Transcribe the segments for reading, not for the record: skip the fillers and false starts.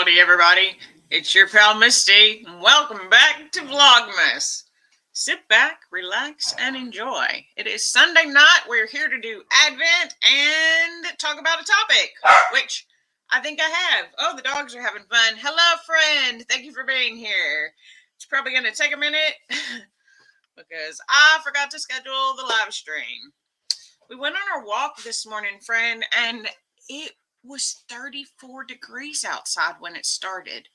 Howdy everybody, it's your pal Misty. Welcome back to VLogMas. Sit back, relax, and enjoy. It is Sunday night. We're here to do Advent and talk about a topic, which I think I have. Oh, the dogs are having fun. Hello, friend. Thank you for being here. It's probably going to take a minute because I forgot to schedule the live stream. We went on our walk this morning, friend, and it was 34 degrees outside when it started.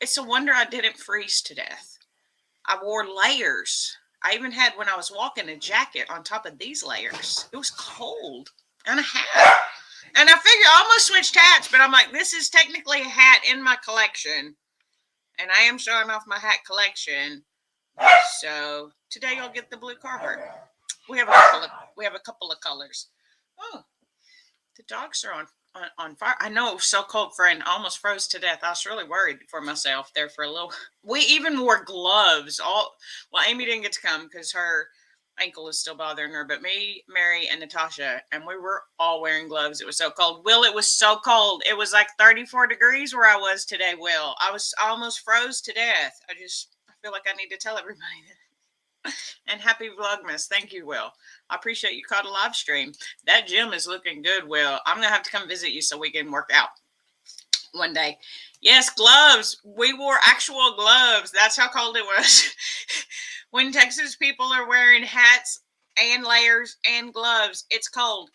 It's a wonder I didn't freeze to death. I wore layers. I even had, when I was walking, a jacket on top of these layers. It was cold. And a hat. And I figured I almost switched hats, but I'm like, this is technically a hat in my collection. And I am showing off my hat collection. So today you'll get the blue Carhartt. We have a couple of colors. Oh, the dogs are on fire. I know it was so cold, friend. I almost froze to death. I was really worried for myself there for a little. We even wore gloves. Well, Amy didn't get to come because her ankle is still bothering her. But me, Mary, and Natasha, and we were all wearing gloves. It was so cold. Will, it was so cold. It was like 34 degrees where I was today, Will. I almost froze to death. I feel like I need to tell everybody that. And happy Vlogmas. Thank you, Will. I appreciate you caught a live stream. That gym is looking good, Will. I'm going to have to come visit you so we can work out one day. Yes, gloves. We wore actual gloves. That's how cold it was. When Texas people are wearing hats and layers and gloves, it's cold.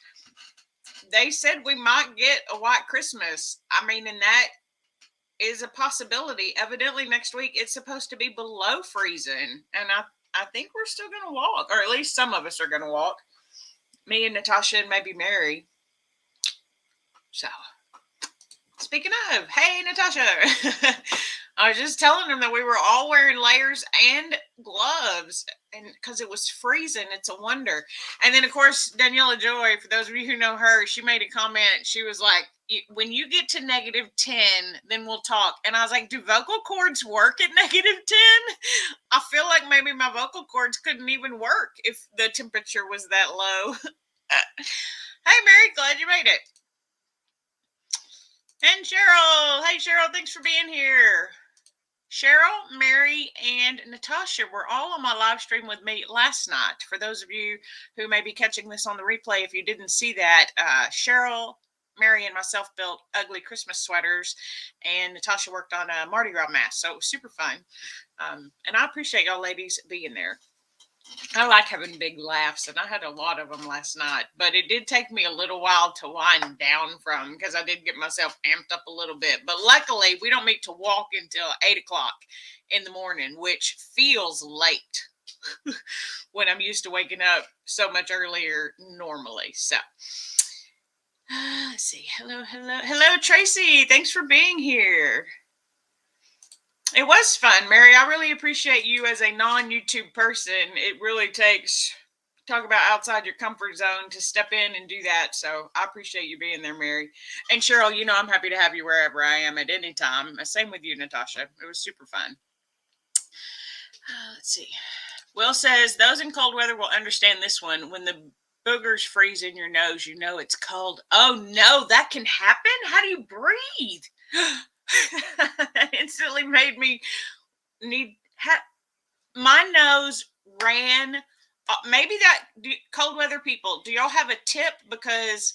They said we might get a white Christmas. I mean, and that is a possibility. Evidently, next week, it's supposed to be below freezing. And I think we're still going to walk, or at least some of us are going to walk. Me and Natasha and maybe Mary. So, speaking of, hey, Natasha. I was just telling them that we were all wearing layers and gloves, and because it was freezing, it's a wonder. And then, of course, Daniela Joy, for those of you who know her, she made a comment. She was like, when you get to -10, then we'll talk. And I was like, do vocal cords work at -10? I feel like maybe my vocal cords couldn't even work if the temperature was that low. Hey, Mary, glad you made it. And Cheryl. Hey, Cheryl, thanks for being here. Cheryl, Mary, and Natasha were all on my live stream with me last night. For those of you who may be catching this on the replay, if you didn't see that, Cheryl, Mary, and myself built ugly Christmas sweaters, and Natasha worked on a Mardi Gras mask, so it was super fun. And I appreciate y'all ladies being there. I like having big laughs, and I had a lot of them last night, but it did take me a little while to wind down from because I did get myself amped up a little bit. But luckily, we don't meet to walk until 8 o'clock in the morning, which feels late when I'm used to waking up so much earlier normally. So, let's see. Hello, Tracy. Thanks for being here. It was fun, Mary. I really appreciate you as a non-YouTube person. It really takes, talk about outside your comfort zone to step in and do that. So I appreciate you being there, Mary. And Cheryl, you know I'm happy to have you wherever I am at any time. Same with you, Natasha. It was super fun. Let's see. Will says, those in cold weather will understand this one. When the boogers freeze in your nose, you know it's cold. Oh, no, that can happen? How do you breathe? Instantly made me need my nose ran. Maybe that cold weather people, do y'all have a tip? Because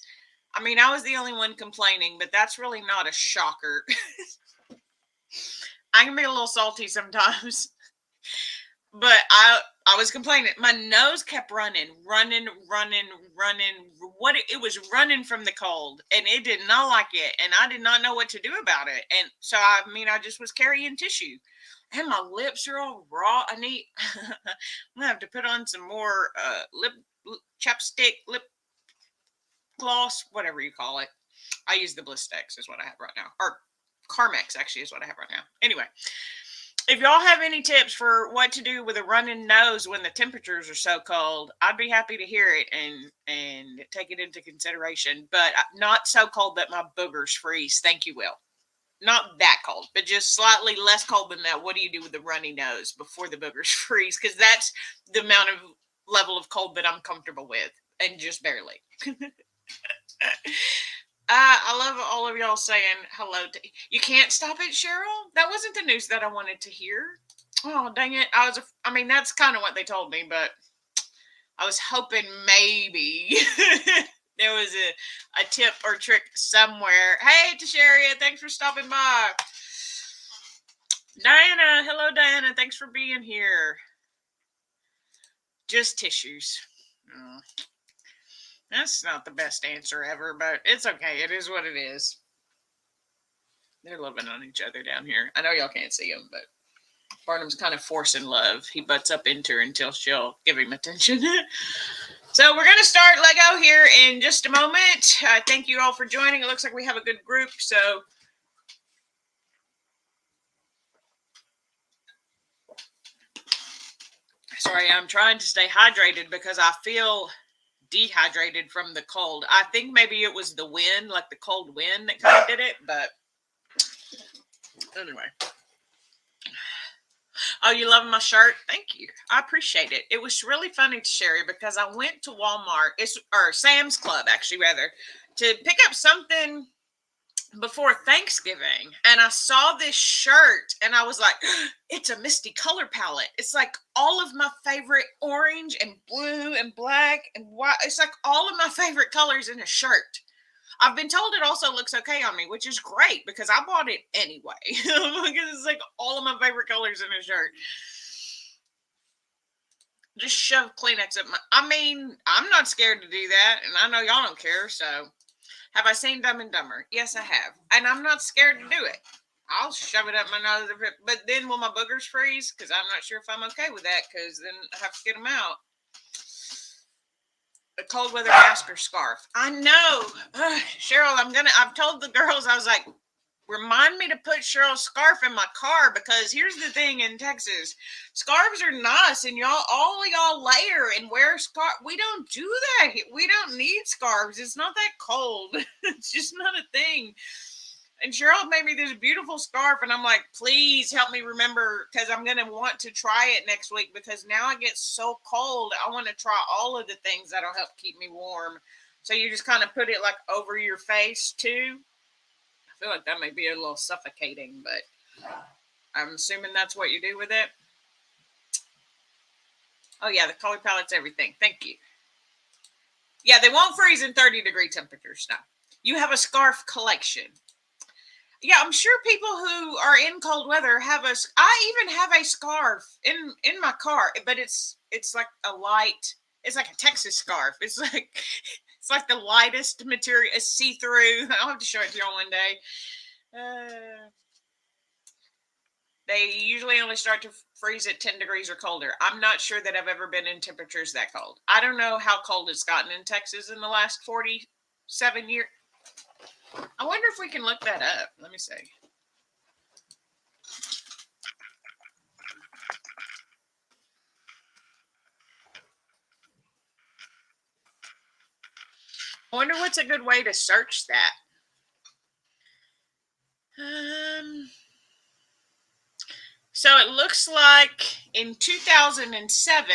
I mean, I was the only one complaining, but that's really not a shocker. I can be a little salty sometimes, but I was complaining. My nose kept running. What it was running from the cold, and it did not like it, and I did not know what to do about it. And so I just was carrying tissue, and my lips are all raw. I'm gonna have to put on some more lip chapstick, lip gloss, whatever you call it. I use the Blistex is what I have right now, or Carmex actually is what I have right now. Anyway. If y'all have any tips for what to do with a running nose when the temperatures are so cold, I'd be happy to hear it and take it into consideration. But not so cold that my boogers freeze. Thank you, Will. Not that cold, but just slightly less cold than that. What do you do with the runny nose before the boogers freeze? Because that's the amount of level of cold that I'm comfortable with, and just barely. I love all of y'all saying hello. You can't stop it, Cheryl. That wasn't the news that I wanted to hear. Oh, dang it. I mean, that's kind of what they told me, but I was hoping maybe there was a tip or trick somewhere. Hey, Tasharia, thanks for stopping by. Diana, hello, Diana. Thanks for being here. Just tissues. Oh, that's not the best answer ever, but it's okay. It is what it is. They're loving on each other down here. I know y'all can't see them, but Barnum's kind of forcing love. He butts up into her until she'll give him attention. So we're going to start Lego here in just a moment. Thank you all for joining. It looks like we have a good group. So sorry, I'm trying to stay hydrated because I feel dehydrated from the cold. I think maybe it was the wind, like the cold wind that kind of did it. But anyway. Oh, you loving my shirt? Thank you. I appreciate it. It was really funny, Sherry, because I went to Walmart, or Sam's Club, actually, rather, to pick up something before Thanksgiving, and I saw this shirt, and I was like, it's a Misty color palette. It's like all of my favorite orange and blue and black and white. It's like all of my favorite colors in a shirt. I've been told it also looks okay on me, which is great because I bought it anyway. Because it's like all of my favorite colors in a shirt. Just shove Kleenex up my... I mean, I'm not scared to do that, and I know y'all don't care, so... Have I seen Dumb and Dumber? Yes, I have. And I'm not scared to do it. I'll shove it up my nose. But then will my boogers freeze? Because I'm not sure if I'm okay with that, because then I have to get them out. A cold weather mask or scarf. I know. Cheryl, I've told the girls, I was like, remind me to put Cheryl's scarf in my car, because here's the thing in Texas. Scarves are nice, and all y'all layer and wear scarf. We don't do that. We don't need scarves. It's not that cold. It's just not a thing. And Cheryl made me this beautiful scarf, and I'm like, please help me remember, because I'm going to want to try it next week, because now it gets so cold. I want to try all of the things that'll help keep me warm. So you just kind of put it like over your face too. I feel like that may be a little suffocating, but I'm assuming that's what you do with it. Oh yeah, the color palette's everything. Thank you. Yeah, they won't freeze in 30-degree temperatures now. You have a scarf collection. Yeah, I'm sure people who are in cold weather have I even have a scarf in my car, but it's like a light, it's like a Texas scarf. It's like the lightest material. It's see-through. I'll have to show it to y'all one day. They usually only start to freeze at 10 degrees or colder. I'm not sure that I've ever been in temperatures that cold. I don't know how cold it's gotten in Texas in the last 47 years. I wonder if we can look that up. Let me see. I wonder what's a good way to search that. So it looks like in 2007,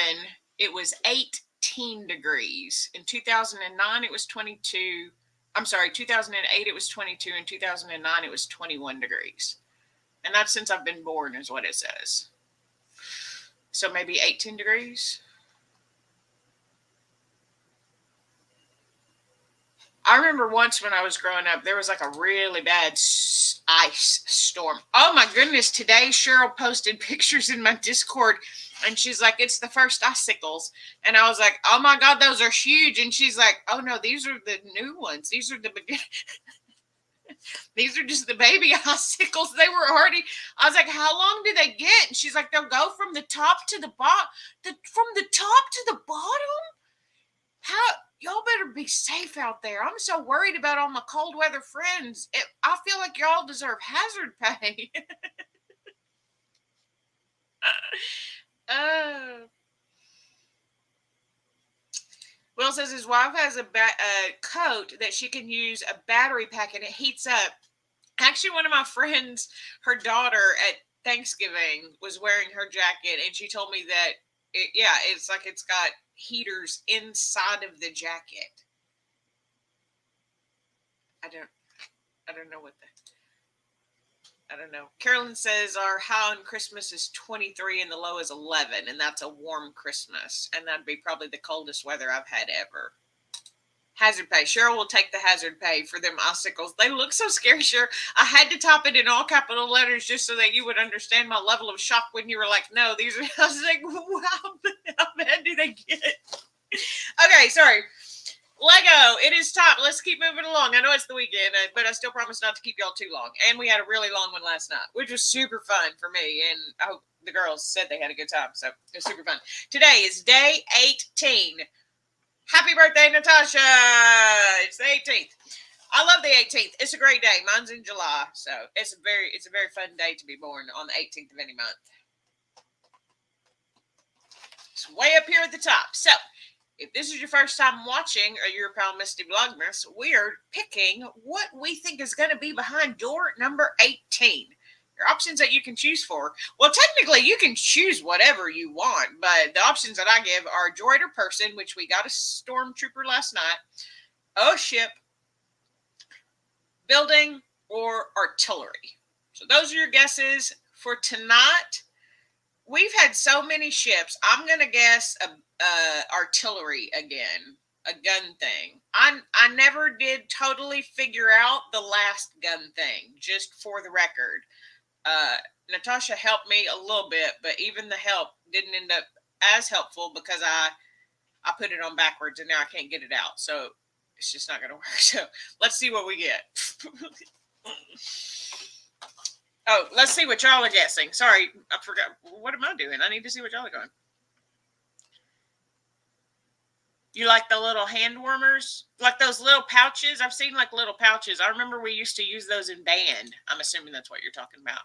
it was 18 degrees. In 2009, it was 22. I'm sorry, 2008, it was 22. In 2009, it was 21 degrees. And that's since I've been born is what it says. So maybe 18 degrees. I remember once when I was growing up, there was like a really bad ice storm. Oh my goodness. Today, Cheryl posted pictures in my Discord, and she's like, it's the first icicles. And I was like, oh my God, those are huge. And she's like, oh no, these are the new ones. These are the beginning. These are just the baby icicles. They were already, I was like, how long do they get? And she's like, they'll go from the top to the bottom. From the top to the bottom? How? Y'all better be safe out there. I'm so worried about all my cold weather friends. I feel like y'all deserve hazard pay. Will says his wife has a coat that she can use a battery pack and it heats up. Actually, one of my friends, her daughter at Thanksgiving was wearing her jacket, and she told me that it's like it's got heaters inside of the jacket. I don't know what I don't know. Carolyn says our high on Christmas is 23 and the low is 11, and that's a warm Christmas. And that'd be probably the coldest weather I've had ever. Hazard pay. Cheryl will take the hazard pay for them icicles. They look so scary, Cheryl. I had to type it in all capital letters just so that you would understand my level of shock when you were like, no, these are, I was like, wow, how bad do they get? Okay, sorry. Lego, it is time. Let's keep moving along. I know it's the weekend, but I still promise not to keep y'all too long. And we had a really long one last night, which was super fun for me. And I hope the girls said they had a good time. So it was super fun. Today is day 18. Happy birthday, Natasha. It's the 18th. I love the 18th. It's a great day. Mine's in July. So it's a very fun day to be born on the 18th of any month. It's way up here at the top. So if this is your first time watching or you're a Pal Misty VLogMas, we are picking what we think is going to be behind door number 18. There are options that you can choose for. Well, technically, you can choose whatever you want, but the options that I give are droid or person, which we got a stormtrooper last night, a ship, building, or artillery. So those are your guesses for tonight. We've had so many ships. I'm going to guess artillery again, a gun thing. I never did totally figure out the last gun thing, just for the record. Natasha helped me a little bit, but even the help didn't end up as helpful because I put it on backwards and now I can't get it out. So it's just not going to work. So let's see what we get. Oh, let's see what y'all are guessing. Sorry, I forgot. What am I doing? I need to see what y'all are going. You like the little hand warmers? Like those little pouches? I've seen like little pouches. I remember we used to use those in band. I'm assuming that's what you're talking about.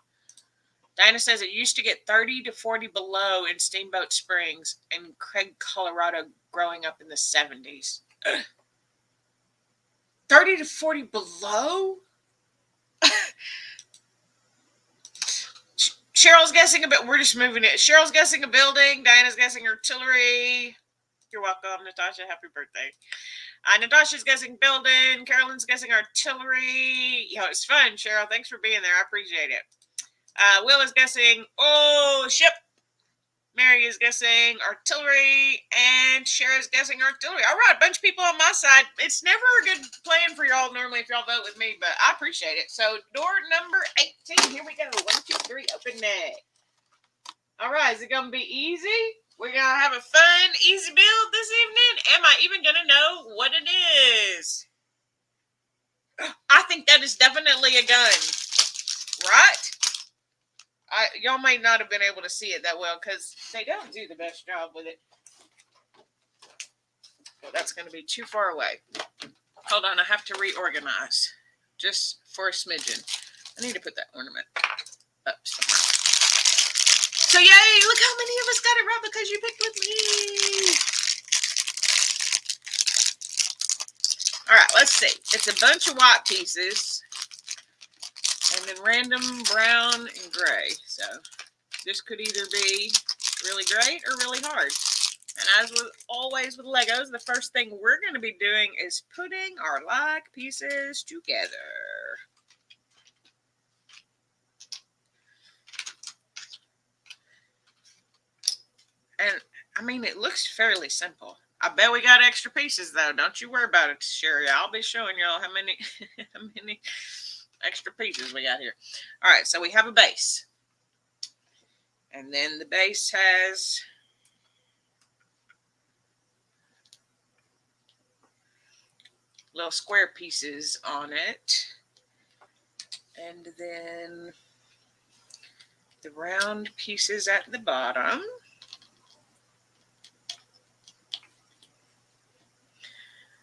Dinah says it used to get 30 to 40 below in Steamboat Springs in Craig, Colorado, growing up in the 70s. 30 to 40 below? Cheryl's guessing a bit. We're just moving it. Cheryl's guessing a building. Diana's guessing artillery. You're welcome, Natasha. Happy birthday. Natasha's guessing building. Carolyn's guessing artillery. Yo, it's fun, Cheryl. Thanks for being there. I appreciate it. Will is guessing, ship. Mary is guessing artillery. And Shara's guessing artillery. All right, a bunch of people on my side. It's never a good plan for y'all normally if y'all vote with me, but I appreciate it. So, door number 18. Here we go. 1, 2, 3. Open it. All right, is it going to be easy? We're going to have a fun, easy build this evening. Am I even going to know what it is? I think that is definitely a gun. Right? Y'all may not have been able to see it that well because they don't do the best job with it. Well, that's going to be too far away. Hold on, I have to reorganize just for a smidgen. I need to put that ornament up somewhere. So yay, look how many of us got it right because you picked with me. All right, let's see. It's a bunch of white pieces. And then random brown and gray. So this could either be really great or really hard. And as with always with Legos, the first thing we're going to be doing is putting our like pieces together. And I mean, it looks fairly simple. I bet we got extra pieces though. Don't you worry about it, Sherry. I'll be showing y'all how many extra pieces we got here. All right, so we have a base. And then the base has little square pieces on it. And then the round pieces at the bottom.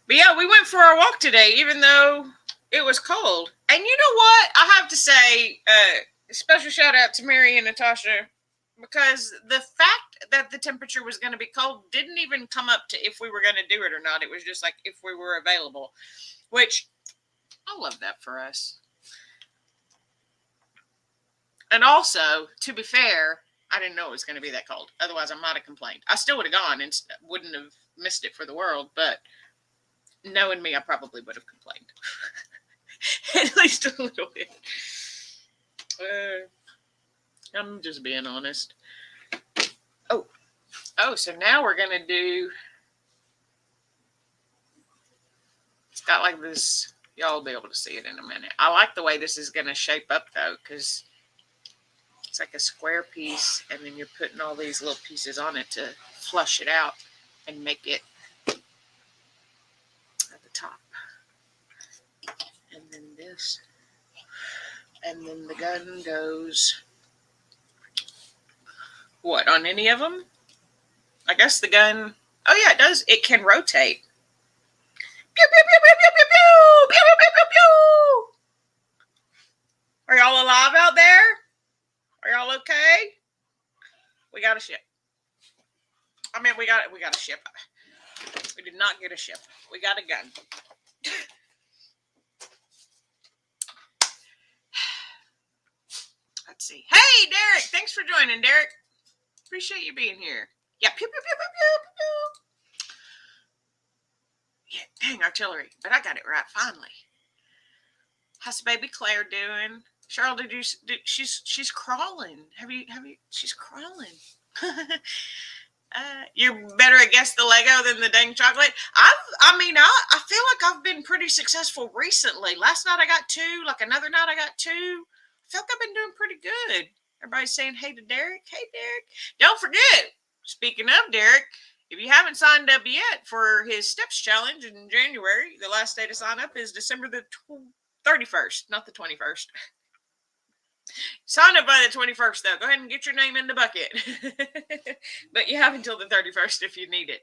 But yeah, we went for our walk today, even though it was cold. And you know what? I have to say, special shout out to Mary and Natasha, because the fact that the temperature was going to be cold didn't even come up to if we were going to do it or not. It was just like if we were available, which I love that for us. And also, to be fair, I didn't know it was going to be that cold. Otherwise, I might have complained. I still would have gone and wouldn't have missed it for the world, but knowing me, I probably would have complained. At least a little bit. I'm just being honest. Oh, so now we're going to do, it's got like this, y'all will be able to see it in a minute. I like the way this is going to shape up though, because it's like a square piece, and then you're putting all these little pieces on it to flush it out and make it at the top. And then this. And then the gun goes, what, on any of them? I guess the gun, oh yeah, it does. It can rotate. Pew, pew, pew, pew, pew, pew, pew, pew, pew, pew, pew. Are y'all alive out there? Are y'all okay? We got a ship. I mean, we got a ship. We did not get a ship. We got a gun. Let's see. Hey, Derek. Thanks for joining, Derek. Appreciate you being here. Yeah, pew, pew, pew, pew, pew, pew. Yeah, dang, artillery. But I got it right, finally. How's baby Claire doing? Cheryl, she's crawling. Have you, she's crawling. You're better at guess the Lego than the dang chocolate. I feel like I've been pretty successful recently. Last night I got 2, like another night I got 2. I feel like I've been doing pretty good. Everybody's saying hey to Derek. Hey, Derek. Don't forget, speaking of Derek, if you haven't signed up yet for his Steps Challenge in January, the last day to sign up is December the 31st, not the 21st. Sign up by the 21st, though. Go ahead and get your name in the bucket. But you have until the 31st if you need it.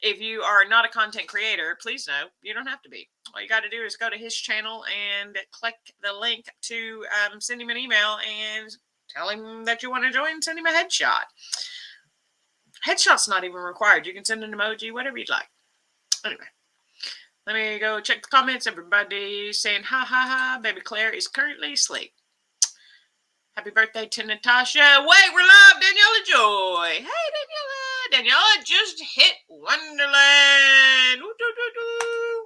If you are not a content creator, please know you don't have to be. All you got to do is go to his channel and click the link to send him an email and tell him that you want to join. Send him a headshot. Headshot's not even required. You can send an emoji, whatever you'd like. Anyway. Let me go check the comments. Everybody saying ha ha ha. Baby Claire is currently asleep. Happy birthday to Natasha. Wait, we're live. Daniela Joy. Hey, Daniela. Daniela just hit Wonderland.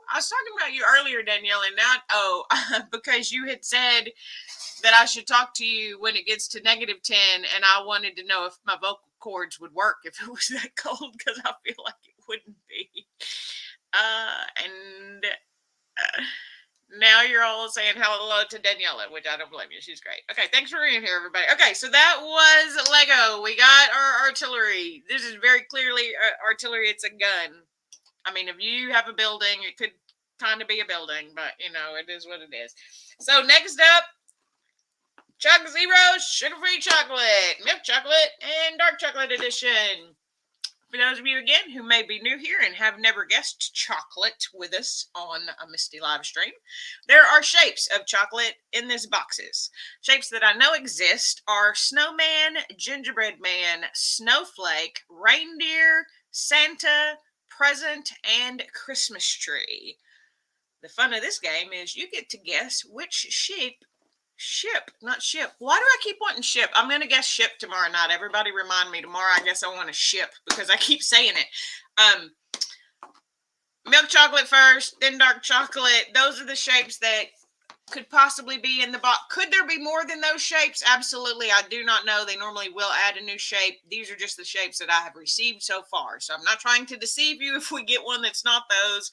I was talking about you earlier, Daniela. Now, because you had said that I should talk to you when it gets to -10, and I wanted to know if my vocal cords would work if it was that cold, because I feel like it wouldn't be. Now you're all saying hello to Daniela, which I don't blame you. She's great. Okay, thanks for being here, everybody. Okay, so that was Lego. We got our artillery. This is very clearly artillery. It's a gun. I mean, if you have a building, it could kind of be a building, but, you know, it is what it is. So next up, Chuck Zero sugar-free chocolate, milk chocolate, and dark chocolate edition. For those of you, again, who may be new here and have never guessed chocolate with us on a Misty live stream, there are shapes of chocolate in these boxes. Shapes that I know exist are snowman, gingerbread man, snowflake, reindeer, Santa, present, and Christmas tree. The fun of this game is you get to guess which ship. Why do I keep wanting ship? I'm going to guess ship tomorrow night. Everybody remind me tomorrow. I guess I want a ship because I keep saying it. Milk chocolate first, then dark chocolate. Those are the shapes that could possibly be in the box. Could there be more than those shapes? Absolutely. I do not know. They normally will add a new shape. These are just the shapes that I have received so far. So I'm not trying to deceive you if we get one that's not those.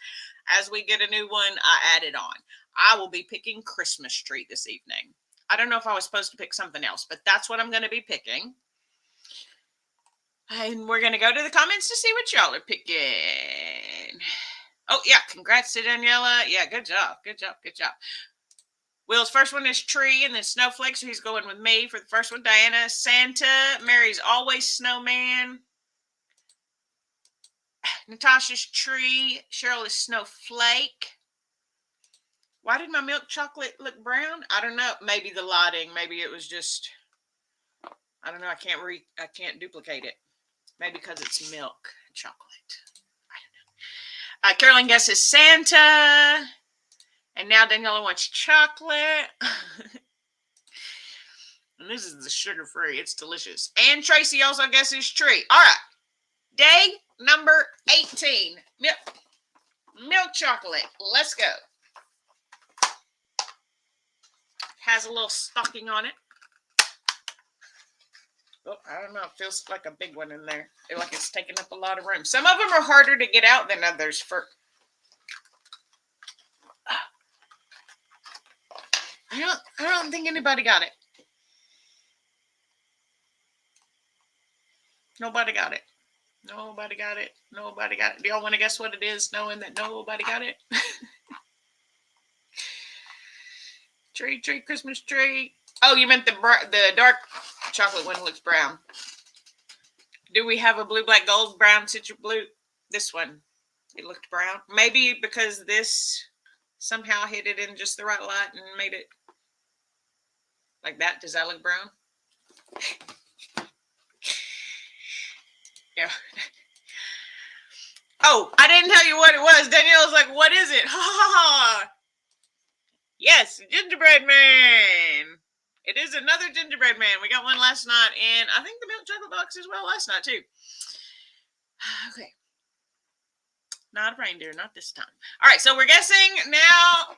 As we get a new one, I add it on. I will be picking Christmas tree this evening. I don't know if I was supposed to pick something else, but that's what I'm going to be picking. And we're going to go to the comments to see what y'all are picking. Oh, yeah. Congrats to Daniela. Yeah, good job. Good job. Good job. Will's first one is tree and then snowflake, so he's going with me for the first one. Diana, Santa. Mary's always snowman. Natasha's tree. Cheryl is snowflake. Why did my milk chocolate look brown? I don't know. Maybe the lighting. Maybe it was just, I don't know. I can't duplicate it. Maybe because it's milk chocolate. I don't know. Carolyn guesses Santa. And now Daniela wants chocolate. And this is the sugar-free. It's delicious. And Tracy also guesses tree. All right. Day number 18. Milk chocolate. Let's go. has a little stocking on it. Oh, I don't know. It feels like a big one in there. I feel like it's taking up a lot of room. Some of them are harder to get out than others. I don't think anybody got it. Nobody got it. Nobody got it. Nobody got it. Do y'all want to guess what it is, knowing that nobody got it? Tree, Christmas tree. Oh, you meant the dark chocolate one looks brown. Do we have a blue, black, gold, brown, citrus blue? This one, it looked brown. Maybe because this somehow hit it in just the right light and made it like that. Does that look brown? Yeah. Oh, I didn't tell you what it was. Danielle was like, what is it? Ha ha ha. Yes, gingerbread man. It is another gingerbread man. We got one last night, and I think the milk chocolate box as well last night too. Okay. Not a reindeer, not this time. All right, so we're guessing now.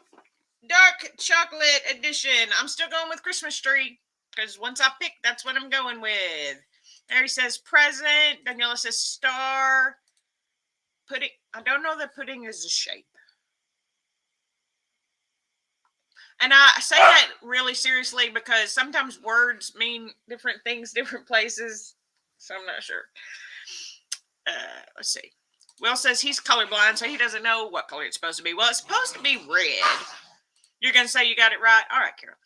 Dark chocolate edition. I'm still going with Christmas tree because once I pick, that's what I'm going with. Mary says present. Daniela says star. Pudding. I don't know that pudding is a shape. And I say that really seriously because sometimes words mean different things, different places. So I'm not sure. Let's see. Will says he's colorblind, so he doesn't know what color it's supposed to be. Well, it's supposed to be red. You're going to say you got it right? All right, Carol.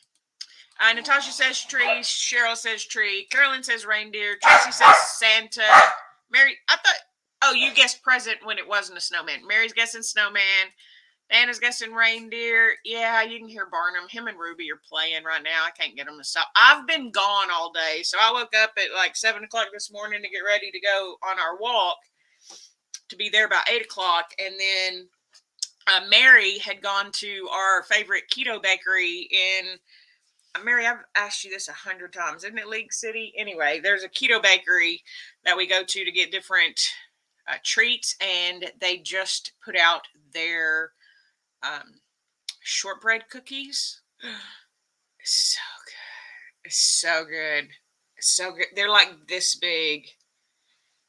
Natasha says tree. Cheryl says tree. Carolyn says reindeer. Tracy says Santa. Mary, I thought, oh, you guessed present when it wasn't a snowman. Mary's guessing snowman. Anna's guessing reindeer. Yeah, you can hear Barnum. Him and Ruby are playing right now. I can't get them to stop. I've been gone all day. So I woke up at like 7 o'clock this morning to get ready to go on our walk to be there about 8 o'clock. And then Mary had gone to our favorite keto bakery in Mary, I've asked you this 100 times. Isn't it League City? Anyway, there's a keto bakery that we go to get different treats, and they just put out their shortbread cookies. It's so good. It's so good. It's so good. They're like this big.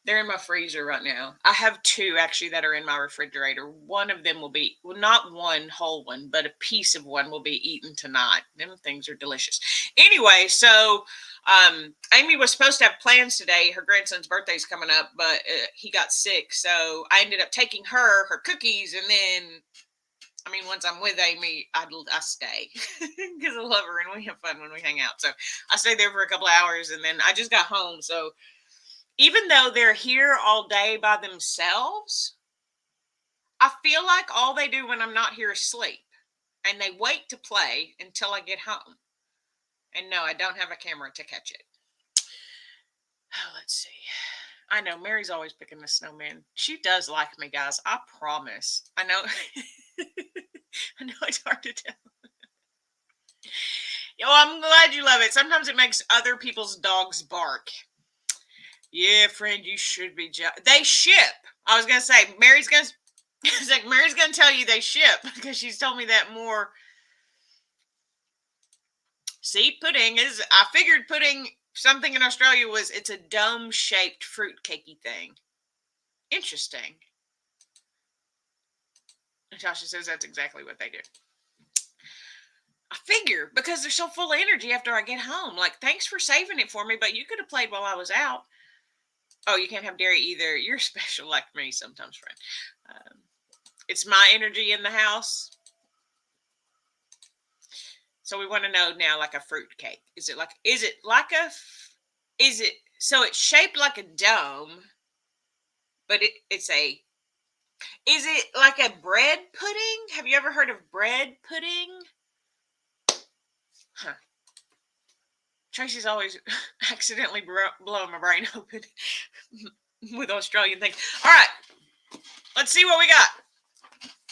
They're in my freezer right now. I have two actually that are in my refrigerator. One of them will be, well, not one whole one, but a piece of one will be eaten tonight. Them things are delicious. Anyway, so Amy was supposed to have plans today. Her grandson's birthday's coming up, but he got sick. So I ended up taking her cookies, and then, I mean, once I'm with Amy, I stay because I love her and we have fun when we hang out. So I stayed there for a couple of hours, and then I just got home. So even though they're here all day by themselves, I feel like all they do when I'm not here is sleep. And they wait to play until I get home. And no, I don't have a camera to catch it. Oh, let's see. I know, Mary's always picking the snowman. She does like me, guys. I promise. I know. I know it's hard to tell. Yo, I'm glad you love it. Sometimes it makes other people's dogs bark. Yeah, friend, you should be. They ship. I was gonna say Mary's gonna. It's like Mary's gonna tell you they ship because she's told me that more. See, pudding is. I figured pudding something in Australia was. It's a dome-shaped fruit cakey thing. Interesting. Natasha says that's exactly what they do. I figure because they're so full of energy after I get home. Like, thanks for saving it for me, but you could have played while I was out. Oh, you can't have dairy either. You're special like me sometimes, friend. It's my energy in the house. So we want to know now, like a fruit cake. So it's shaped like a dome, but is it like a bread pudding? Have you ever heard of bread pudding? Huh. Tracy's always accidentally blowing my brain open with Australian things. All right. Let's see what we got.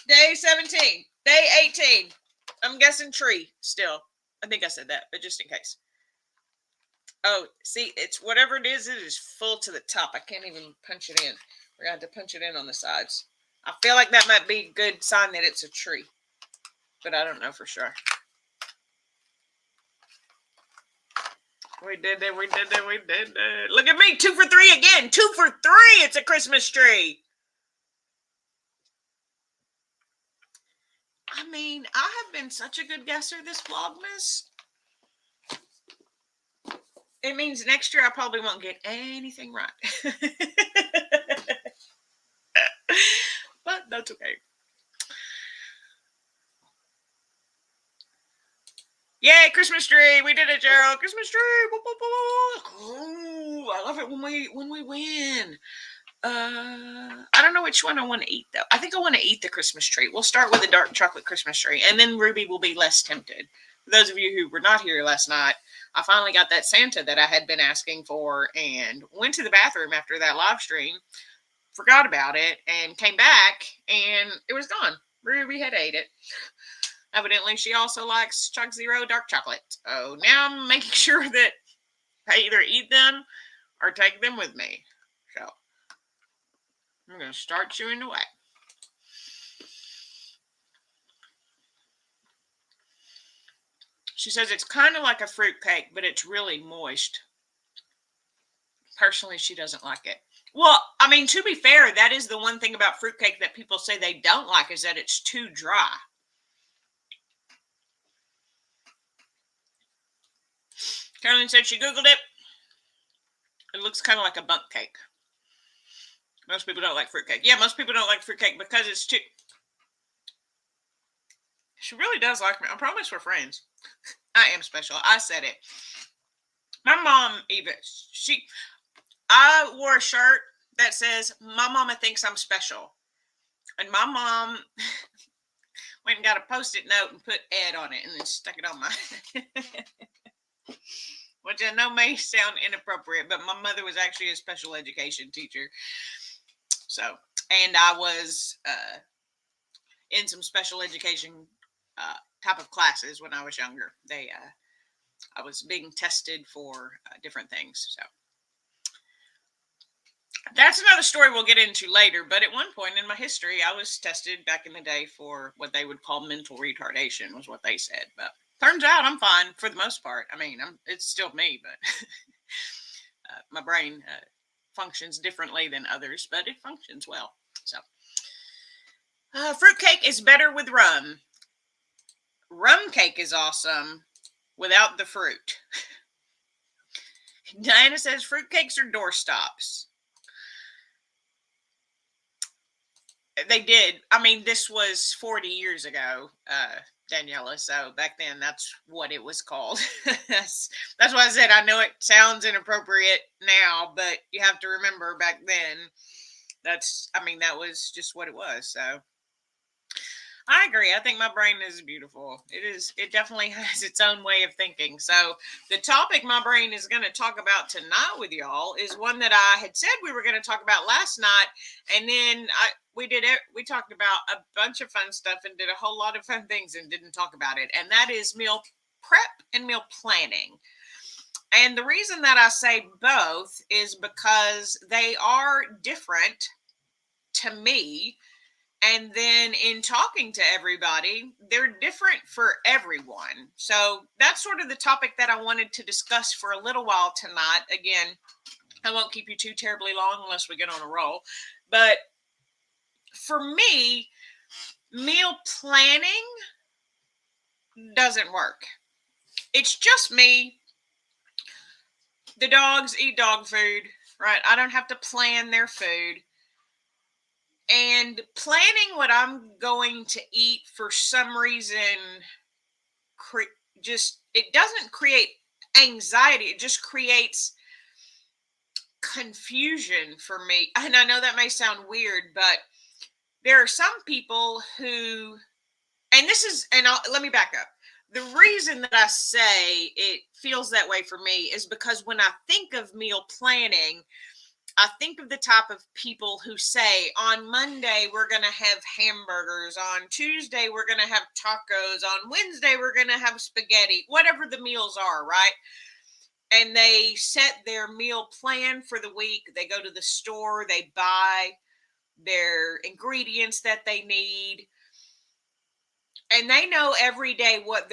Day 17. Day 18. I'm guessing tree still. I think I said that, but just in case. Oh, see, it's whatever it is full to the top. I can't even punch it in. We're going to have to punch it in on the sides. I feel like that might be a good sign that it's a tree, but I don't know for sure. We did it. We did it. We did it. Look at me. 2 for 3 again. 2 for 3. It's a Christmas tree. I mean, I have been such a good guesser this Vlogmas. It means next year I probably won't get anything right. But that's okay. Yay, Christmas tree. We did it, Gerald. Christmas tree. Oh, I love it when we win. I don't know which one I want to eat, though. I think I want to eat the Christmas tree. We'll start with the dark chocolate Christmas tree, and then Ruby will be less tempted. For those of you who were not here last night, I finally got that Santa that I had been asking for and went to the bathroom after that live stream, forgot about it, and came back, and it was gone. Ruby had ate it. Evidently, she also likes Choc Zero dark chocolate. So now I'm making sure that I either eat them or take them with me. So I'm going to start chewing away. She says it's kind of like a fruit cake, but it's really moist. Personally, she doesn't like it. Well, I mean, to be fair, that is the one thing about fruitcake that people say they don't like, is that it's too dry. Carolyn said she Googled it. It looks kind of like a bundt cake. Most people don't like fruitcake. Yeah, most people don't like fruitcake because it's too... She really does like me. I promise we're friends. I am special. I said it. My mom even... I wore a shirt that says, "My mama thinks I'm special." And my mom went and got a Post-it note and put Ed on it and then stuck it on my... Which I know may sound inappropriate, but my mother was actually a special education teacher. So, and I was in some special education type of classes when I was younger. I was being tested for different things. So that's another story we'll get into later. But at one point in my history, I was tested back in the day for what they would call mental retardation, was what they said. But turns out I'm fine for the most part. I mean, it's still me, but my brain functions differently than others, but it functions well. So, fruitcake is better with rum. Rum cake is awesome without the fruit. Diana says fruitcakes are doorstops. They did. I mean, this was 40 years ago, Daniela. So back then, that's what it was called. That's why I said I know it sounds inappropriate now, but you have to remember back then, that was just what it was. So I agree. I think my brain is beautiful. It definitely has its own way of thinking. So the topic my brain is going to talk about tonight with y'all is one that I had said we were going to talk about last night. And then we talked about a bunch of fun stuff and did a whole lot of fun things and didn't talk about it. And that is meal prep and meal planning. And the reason that I say both is because they are different to me. And then in talking to everybody, they're different for everyone. So that's sort of the topic that I wanted to discuss for a little while tonight. Again, I won't keep you too terribly long unless we get on a roll. But for me, meal planning doesn't work. It's just me. The dogs eat dog food, right? I don't have to plan their food. And planning what I'm going to eat for some reason, it doesn't create anxiety. It just creates confusion for me. And I know that may sound weird, but there are some people who, let me back up. The reason that I say it feels that way for me is because when I think of meal planning, I think of the type of people who say, on Monday, we're going to have hamburgers. On Tuesday, we're going to have tacos. On Wednesday, we're going to have spaghetti, whatever the meals are, right? And they set their meal plan for the week. They go to the store. They buy their ingredients that they need. And they know every day what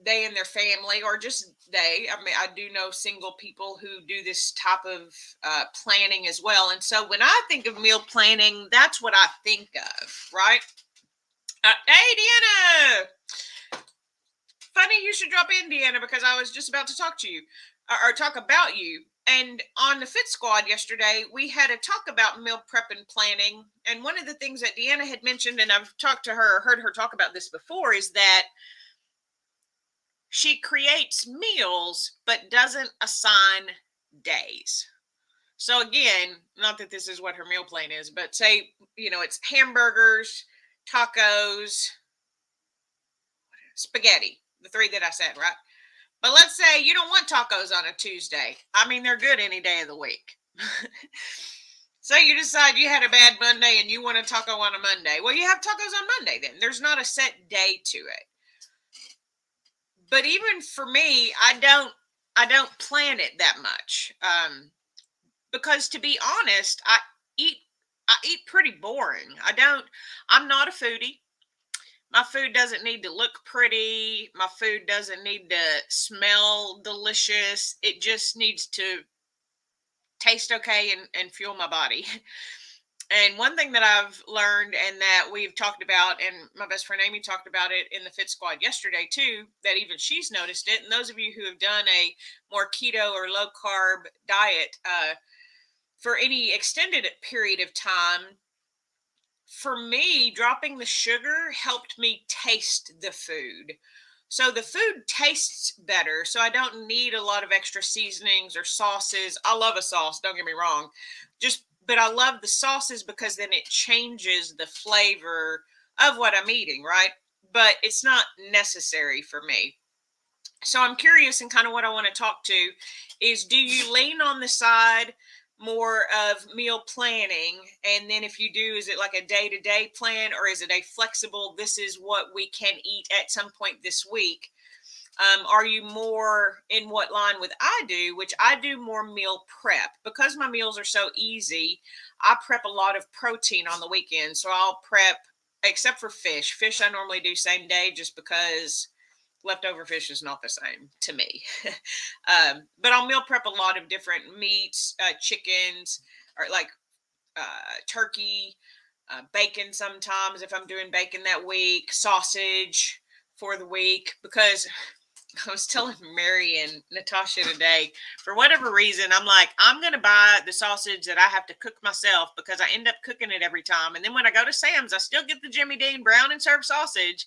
they and their family, or just they. I mean, I do know single people who do this type of planning as well. And so when I think of meal planning, that's what I think of, right? Hey, Deanna! Funny you should drop in, Deanna, because I was just about to talk to you or talk about you. And on the Fit Squad yesterday, we had a talk about meal prep and planning. And one of the things that Deanna had mentioned, and I've talked to her, heard her talk about this before, is that she creates meals but doesn't assign days. So again, not that this is what her meal plan is, but say, it's hamburgers, tacos, spaghetti, the three that I said, right? But let's say you don't want tacos on a Tuesday. I mean, they're good any day of the week. So you decide you had a bad Monday and you want a taco on a Monday. Well, you have tacos on Monday then. There's not a set day to it. But even for me, I don't plan it that much. Because to be honest, eat eat pretty boring. I'm not a foodie. My food doesn't need to look pretty. My food doesn't need to smell delicious. It just needs to taste okay and fuel my body. And one thing that I've learned and that we've talked about, and my best friend Amy talked about it in the Fit Squad yesterday too, that even she's noticed it. And those of you who have done a more keto or low carb diet for any extended period of time, for me, dropping the sugar helped me taste the food. So the food tastes better. So I don't need a lot of extra seasonings or sauces. I love a sauce, don't get me wrong. But I love the sauces because then it changes the flavor of what I'm eating, right? But it's not necessary for me. So I'm curious, and kind of what I want to talk to is, do you lean on the side more of meal planning? And then if you do, is it like a day-to-day plan, or is it a flexible, this is what we can eat at some point this week? Are you more in what line with I do, which I do more meal prep? Because my meals are so easy, I prep a lot of protein on the weekend. So I'll prep, except for fish. Fish I normally do same day just because leftover fish is not the same to me. But I'll meal prep a lot of different meats, chickens, or like turkey, bacon sometimes if I'm doing bacon that week, sausage for the week. Because I was telling Mary and Natasha today, for whatever reason, I'm like, I'm going to buy the sausage that I have to cook myself because I end up cooking it every time. And then when I go to Sam's, I still get the Jimmy Dean brown and served sausage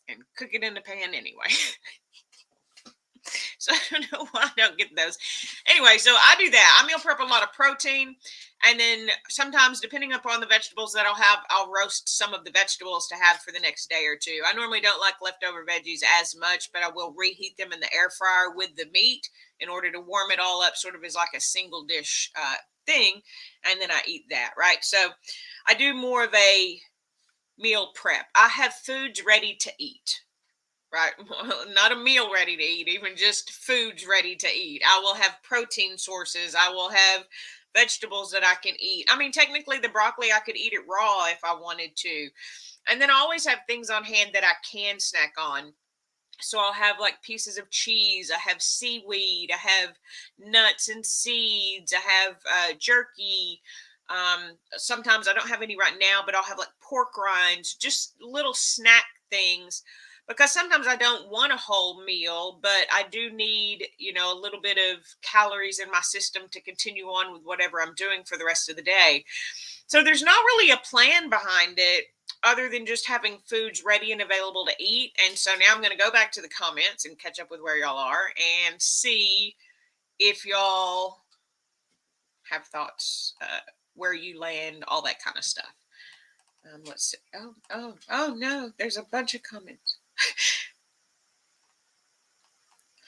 and cook it in the pan anyway. So I don't know why I don't get those. Anyway, so I do that. I meal prep a lot of protein. And then sometimes, depending upon the vegetables that I'll have, I'll roast some of the vegetables to have for the next day or two. I normally don't like leftover veggies as much, but I will reheat them in the air fryer with the meat in order to warm it all up, sort of as like a single dish thing. And then I eat that, right? So I do more of a meal prep. I have foods ready to eat, right? Not a meal ready to eat, even just foods ready to eat. I will have protein sources. I will have vegetables that I can eat. I mean, technically the broccoli, I could eat it raw if I wanted to. And then I always have things on hand that I can snack on. So I'll have like pieces of cheese. I have seaweed. I have nuts and seeds. I have jerky. Sometimes I don't have any right now, but I'll have like pork rinds, just little snack things, because sometimes I don't want a whole meal, but I do need, a little bit of calories in my system to continue on with whatever I'm doing for the rest of the day. So there's not really a plan behind it other than just having foods ready and available to eat. And so now I'm going to go back to the comments and catch up with where y'all are and see if y'all have thoughts, where you land, all that kind of stuff. Let's see. Oh no, there's a bunch of comments.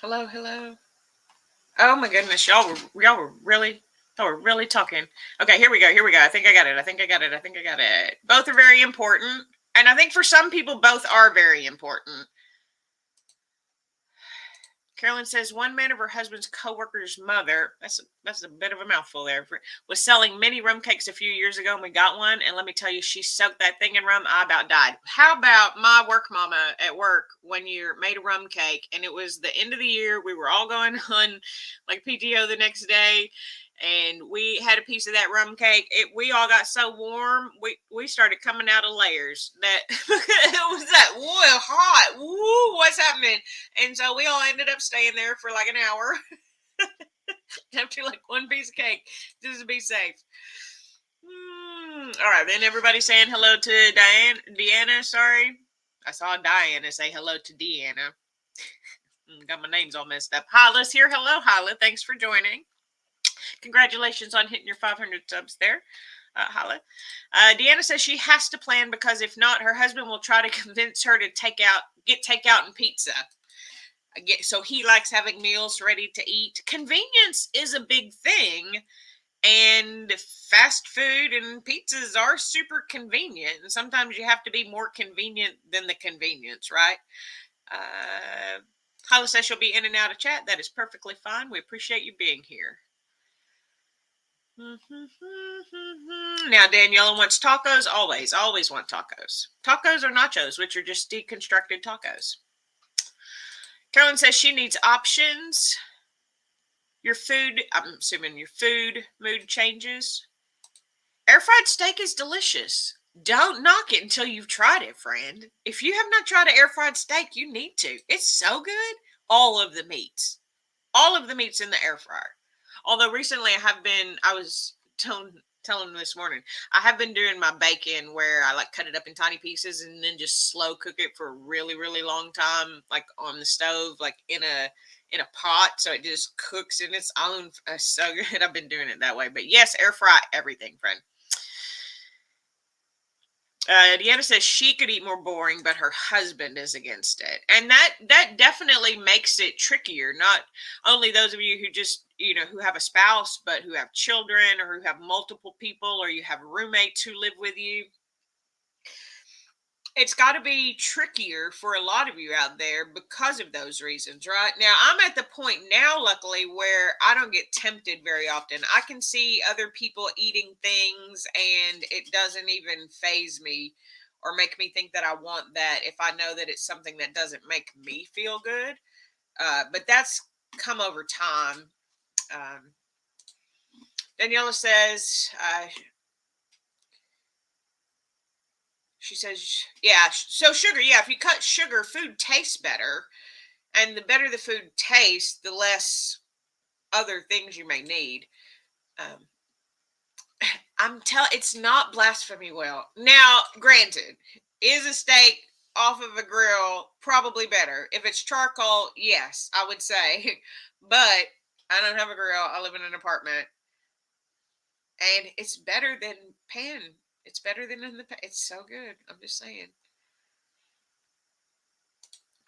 Hello. Oh my goodness, y'all were really talking. Okay, here we go. I think I got it. Both are very important. And I think for some people, both are very important. Carolyn says one man of her husband's co-worker's mother, that's a bit of a mouthful there, was selling mini rum cakes a few years ago, and we got one. And let me tell you, she soaked that thing in rum. I about died. How about my work mama at work when you made a rum cake, and it was the end of the year. We were all going on like PTO the next day, and we had a piece of that rum cake. We all got so warm, we started coming out of layers. That it was that whoa hot. Woo, what's happening? And so we all ended up staying there for like an hour after like one piece of cake just to be safe. All right, then everybody saying hello to Deanna. Sorry, I saw Diana say hello to Deanna. Got my names all messed up. Hyla's here. Hello, Hyla. Thanks for joining. Congratulations on hitting your 500 subs there, Hala. Deanna says she has to plan because if not, her husband will try to convince her to get takeout and pizza. So he likes having meals ready to eat. Convenience is a big thing, and fast food and pizzas are super convenient. And sometimes you have to be more convenient than the convenience, right? Hala says she'll be in and out of chat. That is perfectly fine. We appreciate you being here. Now, Daniela wants tacos. Always want tacos. Tacos or nachos, which are just deconstructed tacos. Carolyn says she needs options. I'm assuming your food mood changes. Air fried steak is delicious. Don't knock it until you've tried it, friend. If you have not tried an air fried steak, you need to. It's so good. All of the meats in the air fryer. Although recently I was telling them this morning, I have been doing my bacon where I like cut it up in tiny pieces and then just slow cook it for a really, really long time, like on the stove, like in a pot. So it just cooks in its own. So good. I've been doing it that way. But yes, air fry everything, friend. Deanna says she could eat more boring, but her husband is against it. And that definitely makes it trickier. Not only those of you who just, who have a spouse, but who have children or who have multiple people, or you have roommates who live with you. It's got to be trickier for a lot of you out there because of those reasons, right? Now, I'm at the point now, luckily, where I don't get tempted very often. I can see other people eating things and it doesn't even faze me or make me think that I want that if I know that it's something that doesn't make me feel good. But that's come over time. Daniela says... she says, yeah, so sugar, yeah, if you cut sugar, food tastes better. And the better the food tastes, the less other things you may need. It's not blasphemy well. Now, granted, is a steak off of a grill probably better? If it's charcoal, yes, I would say. But I don't have a grill. I live in an apartment. And it's better than pan. It's better than in the pan. It's so good. I'm just saying.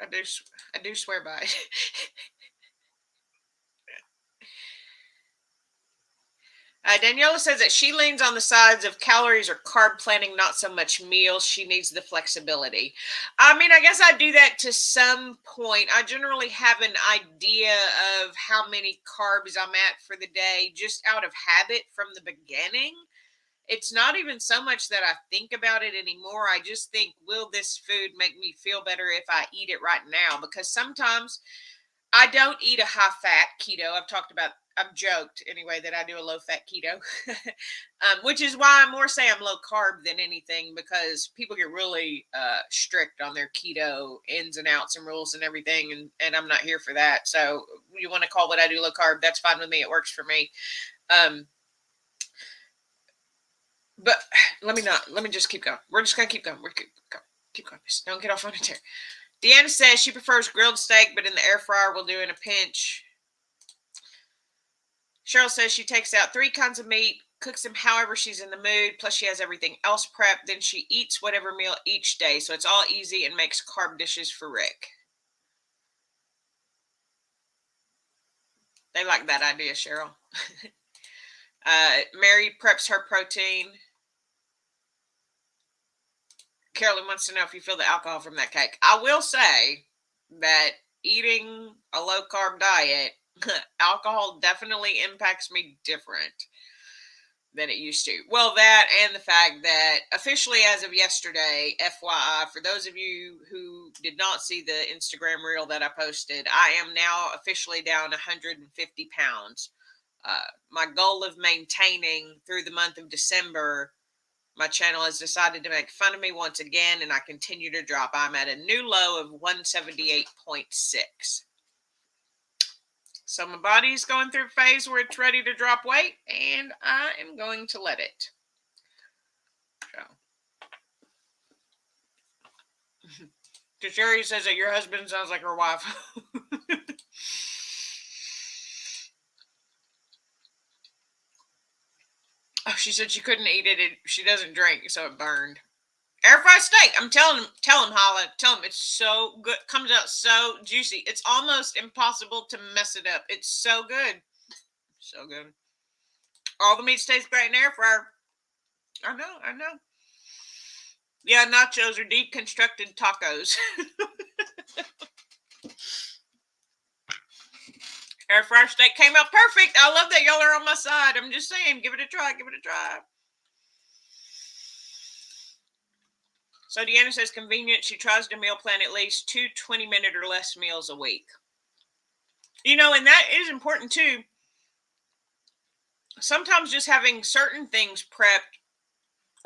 I do swear by it. Daniela says that she leans on the sides of calories or carb planning, not so much meals. She needs the flexibility. I mean, I guess I do that to some point. I generally have an idea of how many carbs I'm at for the day just out of habit from the beginning. It's not even so much that I think about it anymore. I just think, will this food make me feel better if I eat it right now? Because sometimes I don't eat a high fat keto. I've joked anyway that I do a low fat keto, which is why I more say I'm low carb than anything, because people get really strict on their keto ins and outs and rules and everything. And I'm not here for that. So you want to call what I do low carb, that's fine with me. It works for me. But let me just keep going. We're just going to keep going. Keep going. Just don't get off on a tear. Deanna says she prefers grilled steak, but in the air fryer will do in a pinch. Cheryl says she takes out 3 kinds of meat, cooks them however she's in the mood, plus she has everything else prepped. Then she eats whatever meal each day. So it's all easy and makes carb dishes for Rick. They like that idea, Cheryl. Mary preps her protein. Carolyn wants to know if you feel the alcohol from that cake. I will say that eating a low carb diet, alcohol definitely impacts me different than it used to. Well, that and the fact that officially as of yesterday, FYI, for those of you who did not see the Instagram reel that I posted, I am now officially down 150 pounds. My goal of maintaining through the month of December, my channel has decided to make fun of me once again, and I continue to drop. I'm at a new low of 178.6. So my body's going through a phase where it's ready to drop weight, and I am going to let it. So. Sherry says that your husband sounds like her wife. Oh, she said she couldn't eat it. She doesn't drink, so it burned. Air fried steak. I'm telling him, Hala. Tell him it's so good. Comes out so juicy. It's almost impossible to mess it up. It's so good. So good. All the meats taste great in air fryer. I know. Yeah, nachos are deconstructed tacos. Air fryer steak came out perfect. I love that y'all are on my side. I'm just saying, give it a try. So Deanna says convenient. She tries to meal plan at least 2 20-minute or less meals a week. And that is important too. Sometimes just having certain things prepped,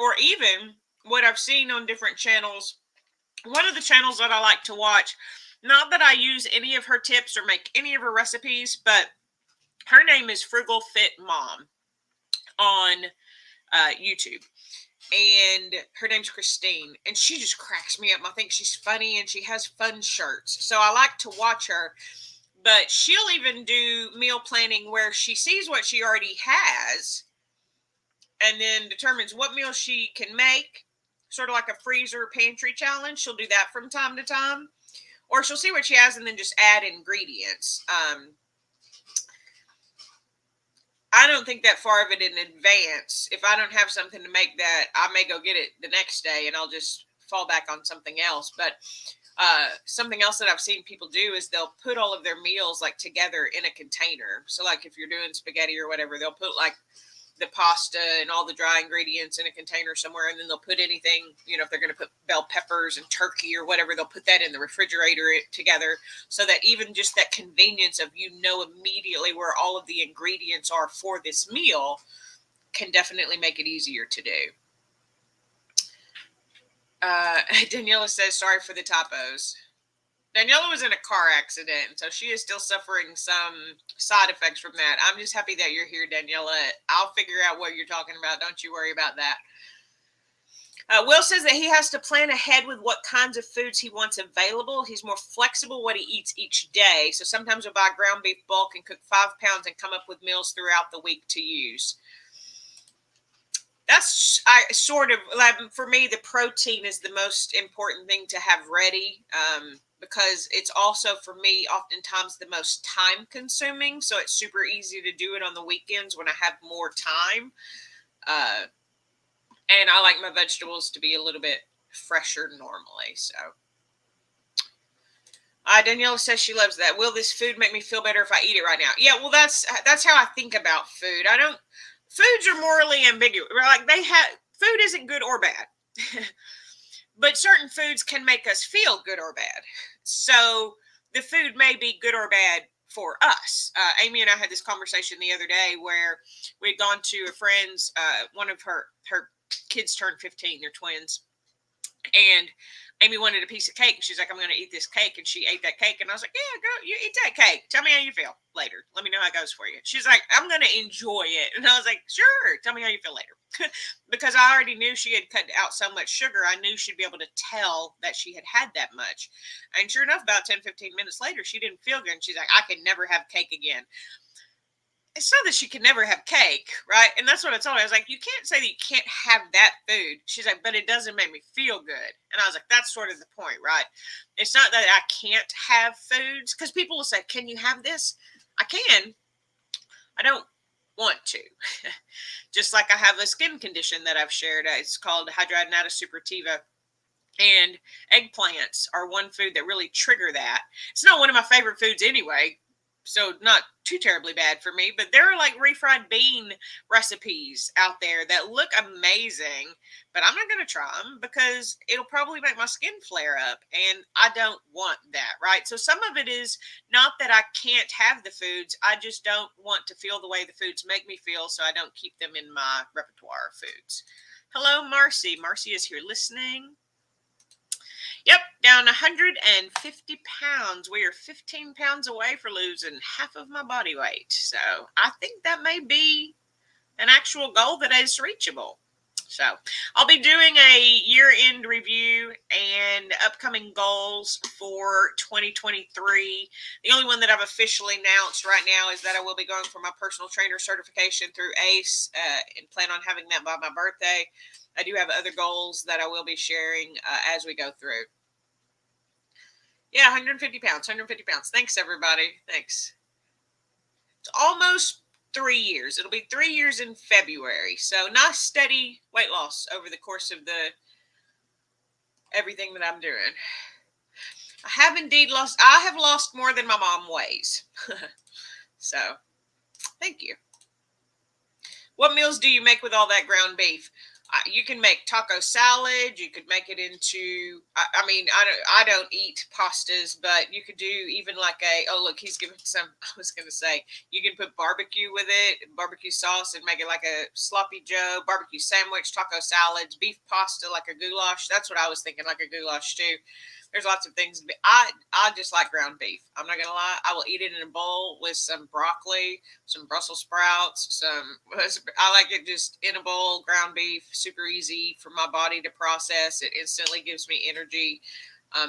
or even what I've seen on different channels. One of the channels that I like to watch, not that I use any of her tips or make any of her recipes, but her name is Frugal Fit Mom on YouTube. And her name's Christine, and she just cracks me up. I think she's funny, and she has fun shirts. So I like to watch her, but she'll even do meal planning where she sees what she already has and then determines what meals she can make, sort of like a freezer pantry challenge. She'll do that from time to time, or she'll see what she has and then just add ingredients. I don't think that far of it in advance. If I don't have something to make that, I may go get it the next day and I'll just fall back on something else. But something else that I've seen people do is they'll put all of their meals like together in a container. So like if you're doing spaghetti or whatever, they'll put like the pasta and all the dry ingredients in a container somewhere, and then they'll put anything, if they're going to put bell peppers and turkey or whatever, they'll put that in the refrigerator together, so that even just that convenience of immediately where all of the ingredients are for this meal can definitely make it easier to do. Daniela says sorry for the topos. Daniela was in a car accident, so she is still suffering some side effects from that. I'm just happy that you're here, Daniela. I'll figure out what you're talking about. Don't you worry about that. Will says that he has to plan ahead with what kinds of foods he wants available. He's more flexible what he eats each day. So sometimes we'll buy ground beef bulk and cook 5 pounds and come up with meals throughout the week to use. That's for me, the protein is the most important thing to have ready. Because it's also, for me, oftentimes the most time consuming. So it's super easy to do it on the weekends when I have more time. And I like my vegetables to be a little bit fresher normally. So Daniela says she loves that. Will this food make me feel better if I eat it right now? Yeah, well, that's how I think about food. Foods are morally ambiguous. Like food isn't good or bad. But certain foods can make us feel good or bad. So the food may be good or bad for us. Amy and I had this conversation the other day where we'd gone to a friend's, one of her kids turned 15, they're twins. And Amy wanted a piece of cake. And she's like, I'm going to eat this cake. And she ate that cake. And I was like, yeah, girl, you eat that cake. Tell me how you feel later. Let me know how it goes for you. She's like, I'm going to enjoy it. And I was like, sure. Tell me how you feel later. Because I already knew she had cut out so much sugar. I knew she'd be able to tell that she had had that much. And sure enough, about 10, 15 minutes later, she didn't feel good. And she's like, I can never have cake again. It's not that she can never have cake, right? And that's what I told her. I was like, you can't say that you can't have that food. She's like, but it doesn't make me feel good. And I was like, that's sort of the point, right? It's not that I can't have foods. Because people will say, can you have this? I can. I don't want to. Just like I have a skin condition that I've shared. It's called hidradenitis suppurativa. And eggplants are one food that really trigger that. It's not one of my favorite foods anyway, so not too terribly bad for me, but there are like refried bean recipes out there that look amazing, but I'm not going to try them because it'll probably make my skin flare up, and I don't want that, right? So some of it is not that I can't have the foods, I just don't want to feel the way the foods make me feel, so I don't keep them in my repertoire of foods. Hello, Marcy. Marcy is here listening. Yep, down 150 pounds. We are 15 pounds away for losing half of my body weight. So I think that may be an actual goal that is reachable. So I'll be doing a year-end review and upcoming goals for 2023. The only one that I've officially announced right now is that I will be going for my personal trainer certification through ACE and plan on having that by my birthday. I do have other goals that I will be sharing as we go through. Yeah, 150 pounds, 150 pounds. Thanks, everybody. Thanks. It's almost 3 years. It'll be 3 years in February. So nice, steady weight loss over the course of everything that I'm doing. I have indeed lost. I have lost more than my mom weighs. So, thank you. What meals do you make with all that ground beef? You can make taco salad. You could make it into, I don't eat pastas, but you could do even like oh, look, he's giving some, I was going to say, you can put barbecue with it, barbecue sauce, and make it like a sloppy joe, barbecue sandwich, taco salads, beef pasta, like a goulash. That's what I was thinking, like a goulash too. There's lots of things. I just like ground beef. I'm not going to lie. I will eat it in a bowl with some broccoli, some Brussels sprouts, I like it just in a bowl, ground beef, super easy for my body to process. It instantly gives me energy.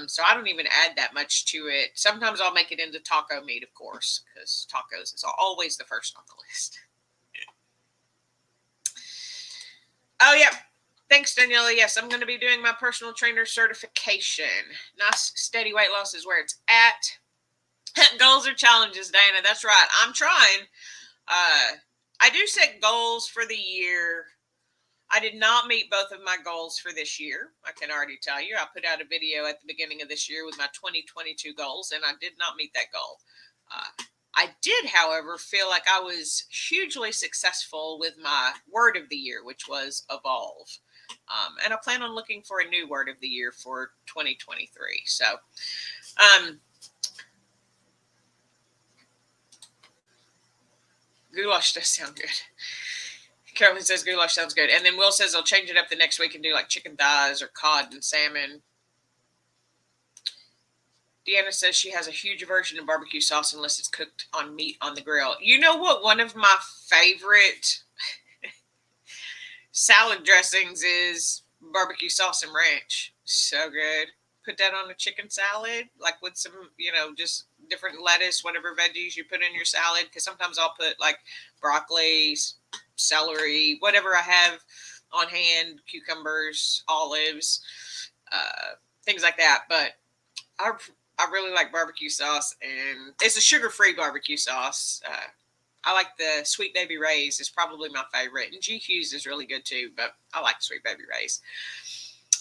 So I don't even add that much to it. Sometimes I'll make it into taco meat, of course, because tacos is always the first on the list. Oh, yeah. Thanks, Daniela. Yes, I'm going to be doing my personal trainer certification. Nice, steady weight loss is where it's at. Goals or challenges, Diana. That's right. I'm trying. I do set goals for the year. I did not meet both of my goals for this year. I can already tell you. I put out a video at the beginning of this year with my 2022 goals, and I did not meet that goal. I did, however, feel like I was hugely successful with my word of the year, which was evolve. And I plan on looking for a new word of the year for 2023. So, goulash does sound good. Carolyn says goulash sounds good. And then Will says they'll change it up the next week and do like chicken thighs or cod and salmon. Deanna says she has a huge aversion to barbecue sauce unless it's cooked on meat on the grill. You know what? One of my favorite salad dressings is barbecue sauce and ranch. So good. Put that on a chicken salad, like with some, just different lettuce, whatever veggies you put in your salad. Because sometimes I'll put like broccoli, celery, whatever I have on hand, cucumbers, olives, things like that. But I really like barbecue sauce, and it's a sugar-free barbecue sauce. I like the Sweet Baby Ray's is probably my favorite, and GQ's is really good too, but I like Sweet Baby Ray's.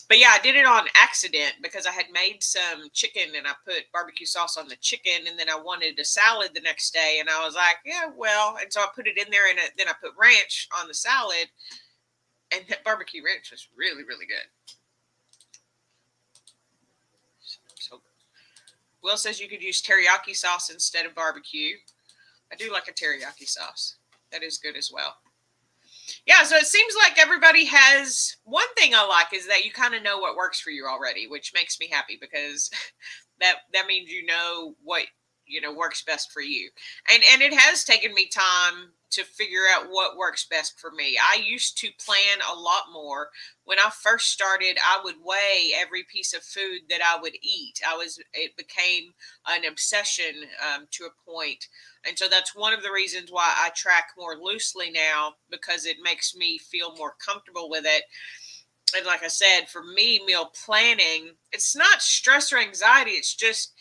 But yeah, I did it on accident because I had made some chicken and I put barbecue sauce on the chicken, and then I wanted a salad the next day, and I was like, yeah, well, and so I put it in there, and then I put ranch on the salad, and that barbecue ranch was really, really good. So Will says you could use teriyaki sauce instead of barbecue. I do like a teriyaki sauce. That is good as well. Yeah, so it seems like everybody has, one thing I like is that you kind of know what works for you already, which makes me happy because that means you know what works best for you. And it has taken me time to figure out what works best for me. I used to plan a lot more. When I first started, I would weigh every piece of food that I would eat. It became an obsession to a point. And so that's one of the reasons why I track more loosely now, because it makes me feel more comfortable with it. And like I said, for me, meal planning, it's not stress or anxiety. It's just,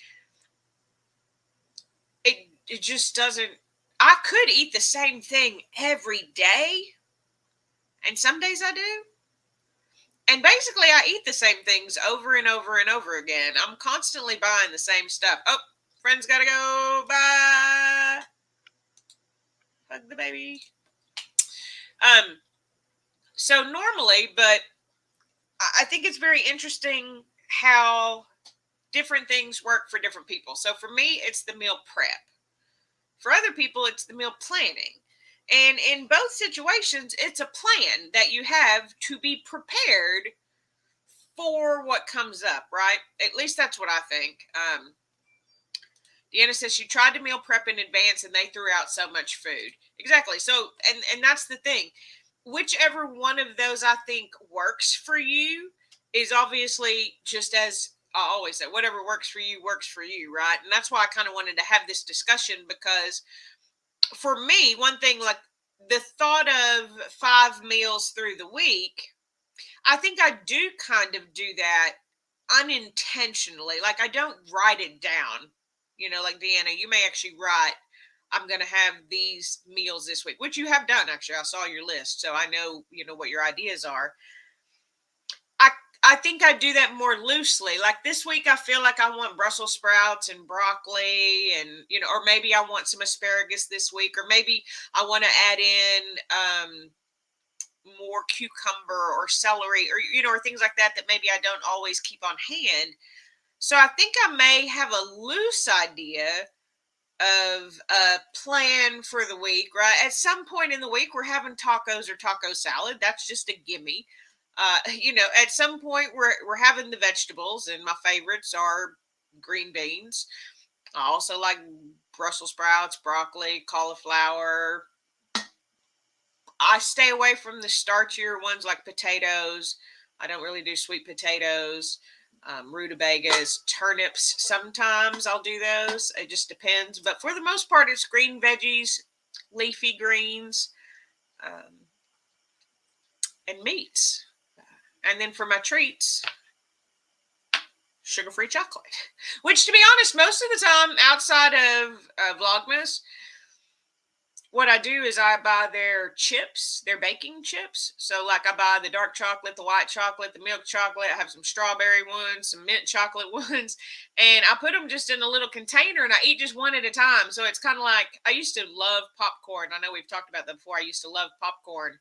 it just doesn't, I could eat the same thing every day. And some days I do. And basically, I eat the same things over and over and over again. I'm constantly buying the same stuff. Oh, friends gotta go. Bye. Hug the baby. Um, so normally, but I think it's very interesting how different things work for different people. So for me, it's the meal prep. For other people, it's the meal planning. And in both situations, it's a plan that you have to be prepared for what comes up, right? At least that's what I think. Deanna says she tried to meal prep in advance and they threw out so much food. Exactly. So, and that's the thing. Whichever one of those I think works for you is obviously, just as I always say, whatever works for you, right? And that's why I kind of wanted to have this discussion, because for me, one thing, like the thought of 5 meals through the week, I think I do kind of do that unintentionally. Like I don't write it down. Like Deanna, you may actually write, I'm going to have these meals this week, which you have done. Actually, I saw your list. So I know, what your ideas are. I, I think I do that more loosely. Like this week, I feel like I want Brussels sprouts and broccoli and, or maybe I want some asparagus this week, or maybe I want to add in, more cucumber or celery, or or things like that maybe I don't always keep on hand. So I think I may have a loose idea of a plan for the week, right? At some point in the week we're having tacos or taco salad. That's just a gimme. At some point we're having the vegetables, and my favorites are green beans. I also like Brussels sprouts, broccoli, cauliflower. I stay away from the starchier ones like potatoes. I don't really do sweet potatoes, rutabagas, turnips. Sometimes I'll do those. It just depends. But for the most part, it's green veggies, leafy greens, um, and meats. And then for my treats, sugar-free chocolate. Which, to be honest, most of the time outside of Vlogmas, what I do is I buy their chips, their baking chips. So like I buy the dark chocolate, the white chocolate, the milk chocolate. I have some strawberry ones, some mint chocolate ones, and I put them just in a little container and I eat just one at a time. So it's kind of like, I used to love popcorn. I know we've talked about that before. I used to love popcorn.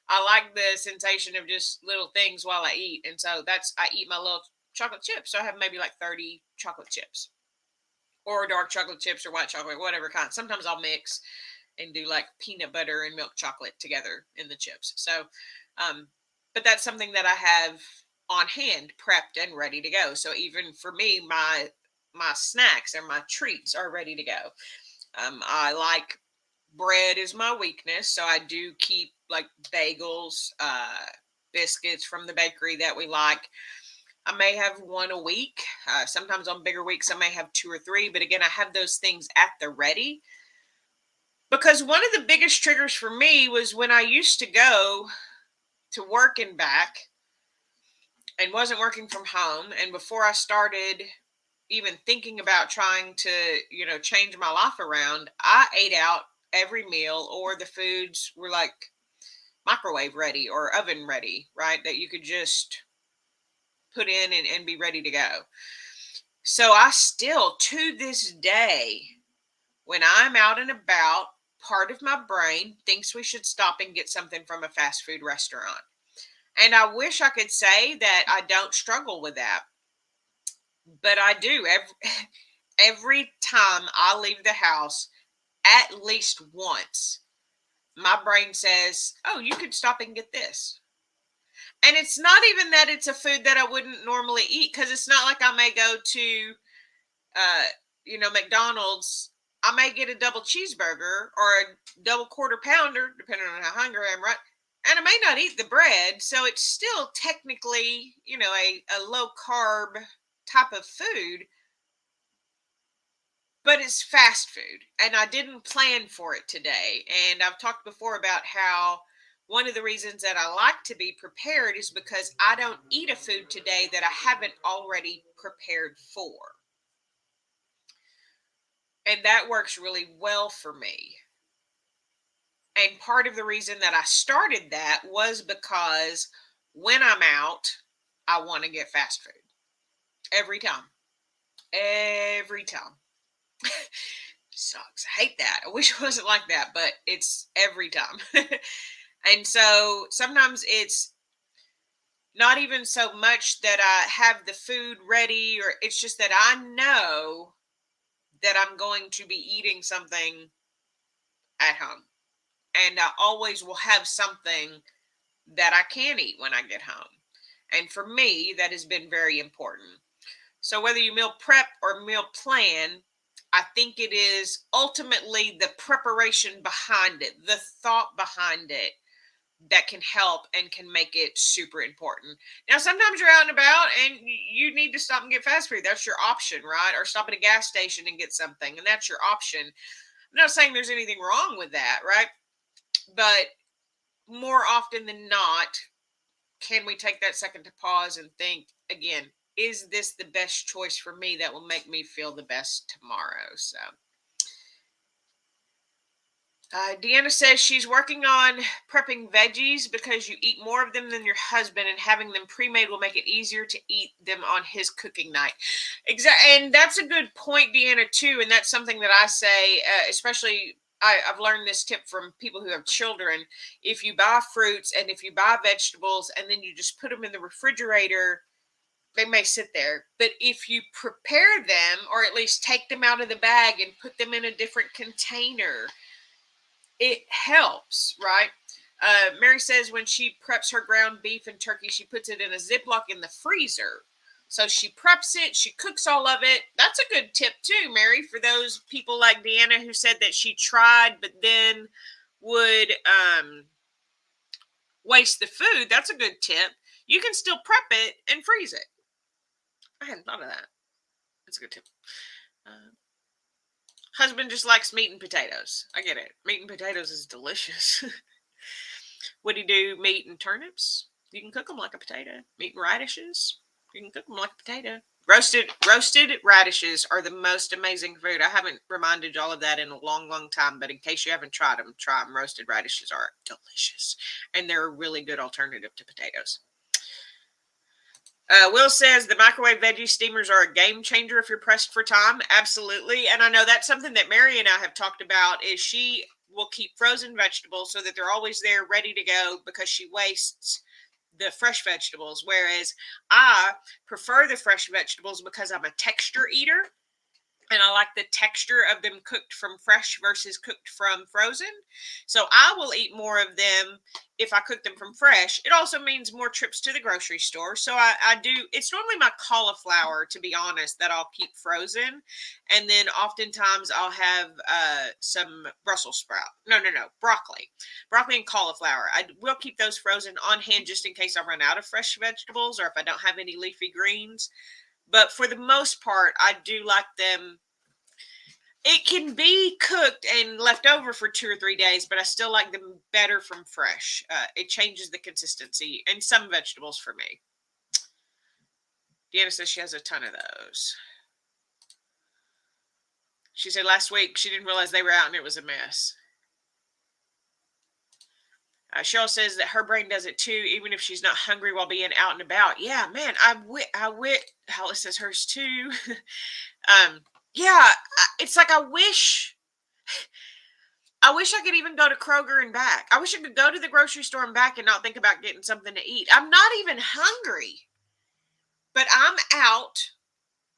I like the sensation of just little things while I eat. And so I eat my little chocolate chips. So I have maybe like 30 chocolate chips, or dark chocolate chips, or white chocolate, whatever kind. Sometimes I'll mix and do like peanut butter and milk chocolate together in the chips. So, but that's something that I have on hand, prepped and ready to go. So even for me, my snacks and my treats are ready to go. I like bread is my weakness, so I do keep like bagels, biscuits from the bakery that we like. I may have one a week. Sometimes on bigger weeks, I may have 2 or 3. But again, I have those things at the ready. Because one of the biggest triggers for me was when I used to go to work and back and wasn't working from home. And before I started even thinking about trying to, change my life around, I ate out every meal, or the foods were like microwave ready or oven ready, right? That you could just put in and be ready to go. So I still, to this day, when I'm out and about, part of my brain thinks we should stop and get something from a fast food restaurant. And I wish I could say that I don't struggle with that, but I do. Every time I leave the house, at least once, my brain says, oh, you could stop and get this. And it's not even that it's a food that I wouldn't normally eat, because it's not like I may go to, McDonald's. I may get a double cheeseburger or a double quarter pounder, depending on how hungry I am, right? And I may not eat the bread. So it's still technically, a low carb type of food, but it's fast food. And I didn't plan for it today. And I've talked before about how one of the reasons that I like to be prepared is because I don't eat a food today that I haven't already prepared for. And that works really well for me. And part of the reason that I started that was because when I'm out, I want to get fast food. Every time. Every time. Sucks. I hate that. I wish it wasn't like that, but it's every time. And so sometimes it's not even so much that I have the food ready, or it's just that I know that I'm going to be eating something at home. And I always will have something that I can eat when I get home. And for me, that has been very important. So whether you meal prep or meal plan, I think it is ultimately the preparation behind it, the thought behind it that can help and can make it super important. Now, sometimes you're out and about and you need to stop and get fast food. That's your option, right? Or stop at a gas station and get something, and that's your option. I'm not saying there's anything wrong with that, right? But more often than not, can we take that second to pause and think again, is this the best choice for me that will make me feel the best tomorrow? So Deanna says she's working on prepping veggies because you eat more of them than your husband, and having them pre-made will make it easier to eat them on his cooking night. Exactly, and that's a good point, Deanna, too. And that's something that I say, especially I've learned this tip from people who have children. If you buy fruits and if you buy vegetables and then you just put them in the refrigerator, they may sit there. But if you prepare them, or at least take them out of the bag and put them in a different container, it helps, right? Mary says when she preps her ground beef and turkey, she puts it in a Ziploc in the freezer. So she preps it, she cooks all of it. That's a good tip too, Mary, for those people like Deanna who said that she tried but then would waste the food. That's a good tip. You can still prep it and freeze it. I hadn't thought of that. That's a good tip. Husband just likes meat and potatoes. I get it. Meat and potatoes is delicious. Would he do meat and turnips? You can cook them like a potato. Meat and radishes. You can cook them like a potato. Roasted radishes are the most amazing food. I haven't reminded y'all of that in a long, long time, but in case you haven't tried them, try them. Roasted radishes are delicious, and they're a really good alternative to potatoes. Will says the microwave veggie steamers are a game changer if you're pressed for time. Absolutely. And I know that's something that Mary and I have talked about, is she will keep frozen vegetables so that they're always there ready to go, because she wastes the fresh vegetables. Whereas I prefer the fresh vegetables because I'm a texture eater. And I like the texture of them cooked from fresh versus cooked from frozen. So I will eat more of them if I cook them from fresh. It also means more trips to the grocery store. So I do, it's normally my cauliflower, to be honest, that I'll keep frozen. And then oftentimes I'll have some Brussels sprout. No, broccoli. Broccoli and cauliflower. I will keep those frozen on hand just in case I run out of fresh vegetables or if I don't have any leafy greens. But for the most part, I do like them. It can be cooked and left over for 2 or 3 days, but I still like them better from fresh. It changes the consistency and some vegetables for me. Deanna says she has a ton of those. She said last week she didn't realize they were out and it was a mess. Cheryl says that her brain does it too, even if she's not hungry while being out and about. Yeah, man, Hollis says hers too. Yeah, it's like I wish I could even go to Kroger and back. I wish I could go to the grocery store and back and not think about getting something to eat. I'm not even hungry, but I'm out,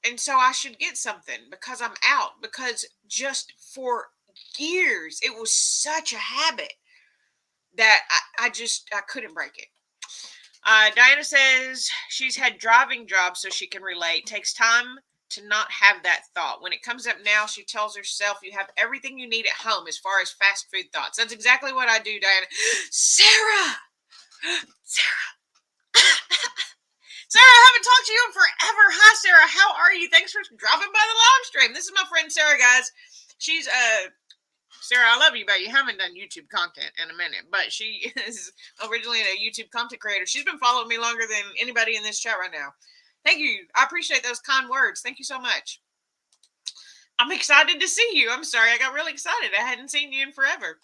and so I should get something because I'm out. Because just for years, it was such a habit that I couldn't break it. Diana says she's had driving jobs, so she can relate. Takes time to not have that thought. When it comes up now, she tells herself you have everything you need at home as far as fast food thoughts. That's exactly what I do, Diana. Sarah! Sarah, I haven't talked to you in forever. Hi, Sarah. How are you? Thanks for dropping by the live stream. This is my friend Sarah, guys. She's Sarah, I love you, but you haven't done YouTube content in a minute. But she is originally a YouTube content creator. She's been following me longer than anybody in this chat right now. Thank you. I appreciate those kind words. Thank you so much. I'm excited to see you. I'm sorry. I got really excited. I hadn't seen you in forever.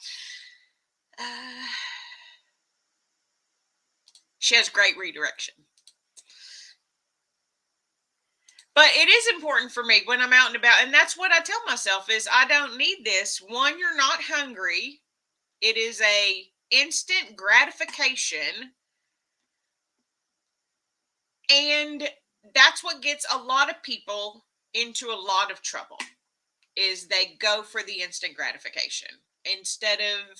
She has great redirection. But it is important for me when I'm out and about. And that's what I tell myself is I don't need this. One, you're not hungry. It is a instant gratification. And that's what gets a lot of people into a lot of trouble is they go for the instant gratification instead of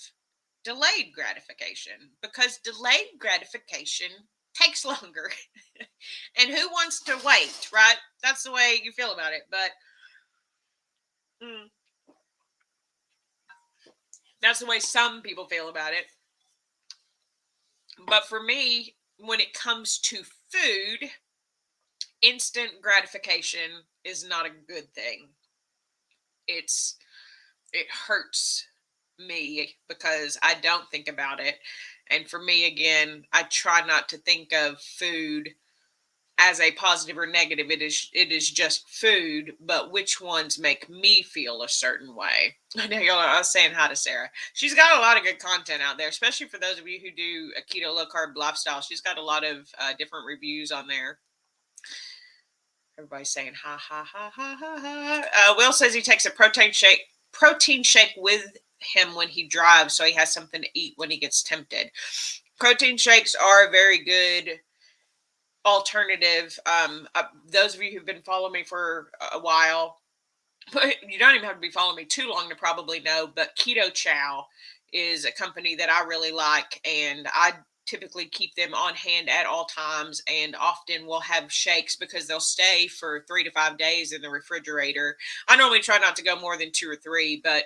delayed gratification, because delayed gratification takes longer. And who wants to wait, right? That's the way you feel about it. But that's the way some people feel about it. But for me, when it comes to food, instant gratification is not a good thing. It hurts me because I don't think about it. And for me, again, I try not to think of food as a positive or negative. It is just food, but which ones make me feel a certain way. I know I was saying hi to Sarah. She's got a lot of good content out there, especially for those of you who do a keto low carb lifestyle. She's got a lot of different reviews on there. Everybody's saying ha ha ha ha ha ha. Will says he takes a protein shake with him when he drives, so he has something to eat when he gets tempted. Protein shakes are a very good alternative. Those of you who've been following me for a while, but you don't even have to be following me too long to probably know, but Keto Chow is a company that I really like, and I typically keep them on hand at all times, and often will have shakes because they'll stay for 3 to 5 days in the refrigerator. I normally try not to go more than 2 or 3, but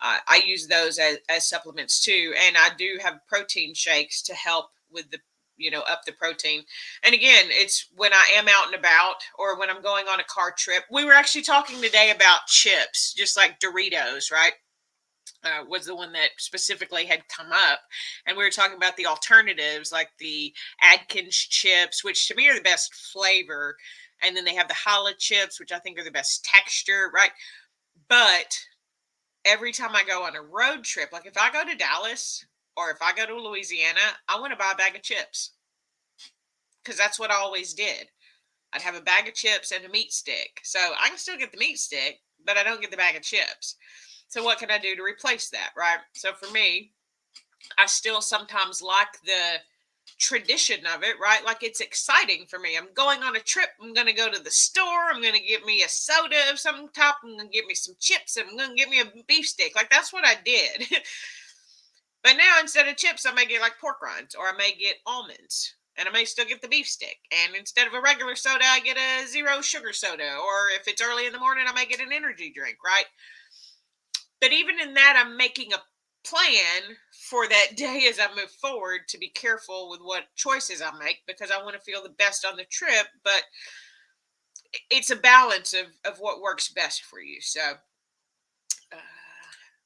I use those as supplements too. And I do have protein shakes to help with the, up the protein. And again, it's when I am out and about or when I'm going on a car trip. We were actually talking today about chips, just like Doritos, right? Was the one that specifically had come up. And we were talking about the alternatives like the Adkins chips, which to me are the best flavor. And then they have the Hala chips, which I think are the best texture, right? But every time I go on a road trip, like if I go to Dallas or if I go to Louisiana, I want to buy a bag of chips because that's what I always did. I'd have a bag of chips and a meat stick. So I can still get the meat stick, but I don't get the bag of chips. So what can I do to replace that, right? So for me, I still sometimes like the tradition of it, right? Like it's exciting for me. I'm going on a trip. I'm going to go to the store. I'm going to get me a soda of some type. I'm going to get me some chips and I'm going to get me a beef stick. Like that's what I did. But now instead of chips, I may get like pork rinds or I may get almonds and I may still get the beef stick. And instead of a regular soda, I get a 0 sugar soda. Or if it's early in the morning, I may get an energy drink, right? But even in that, I'm making a plan for that day as I move forward to be careful with what choices I make because I want to feel the best on the trip. But it's a balance of what works best for you. So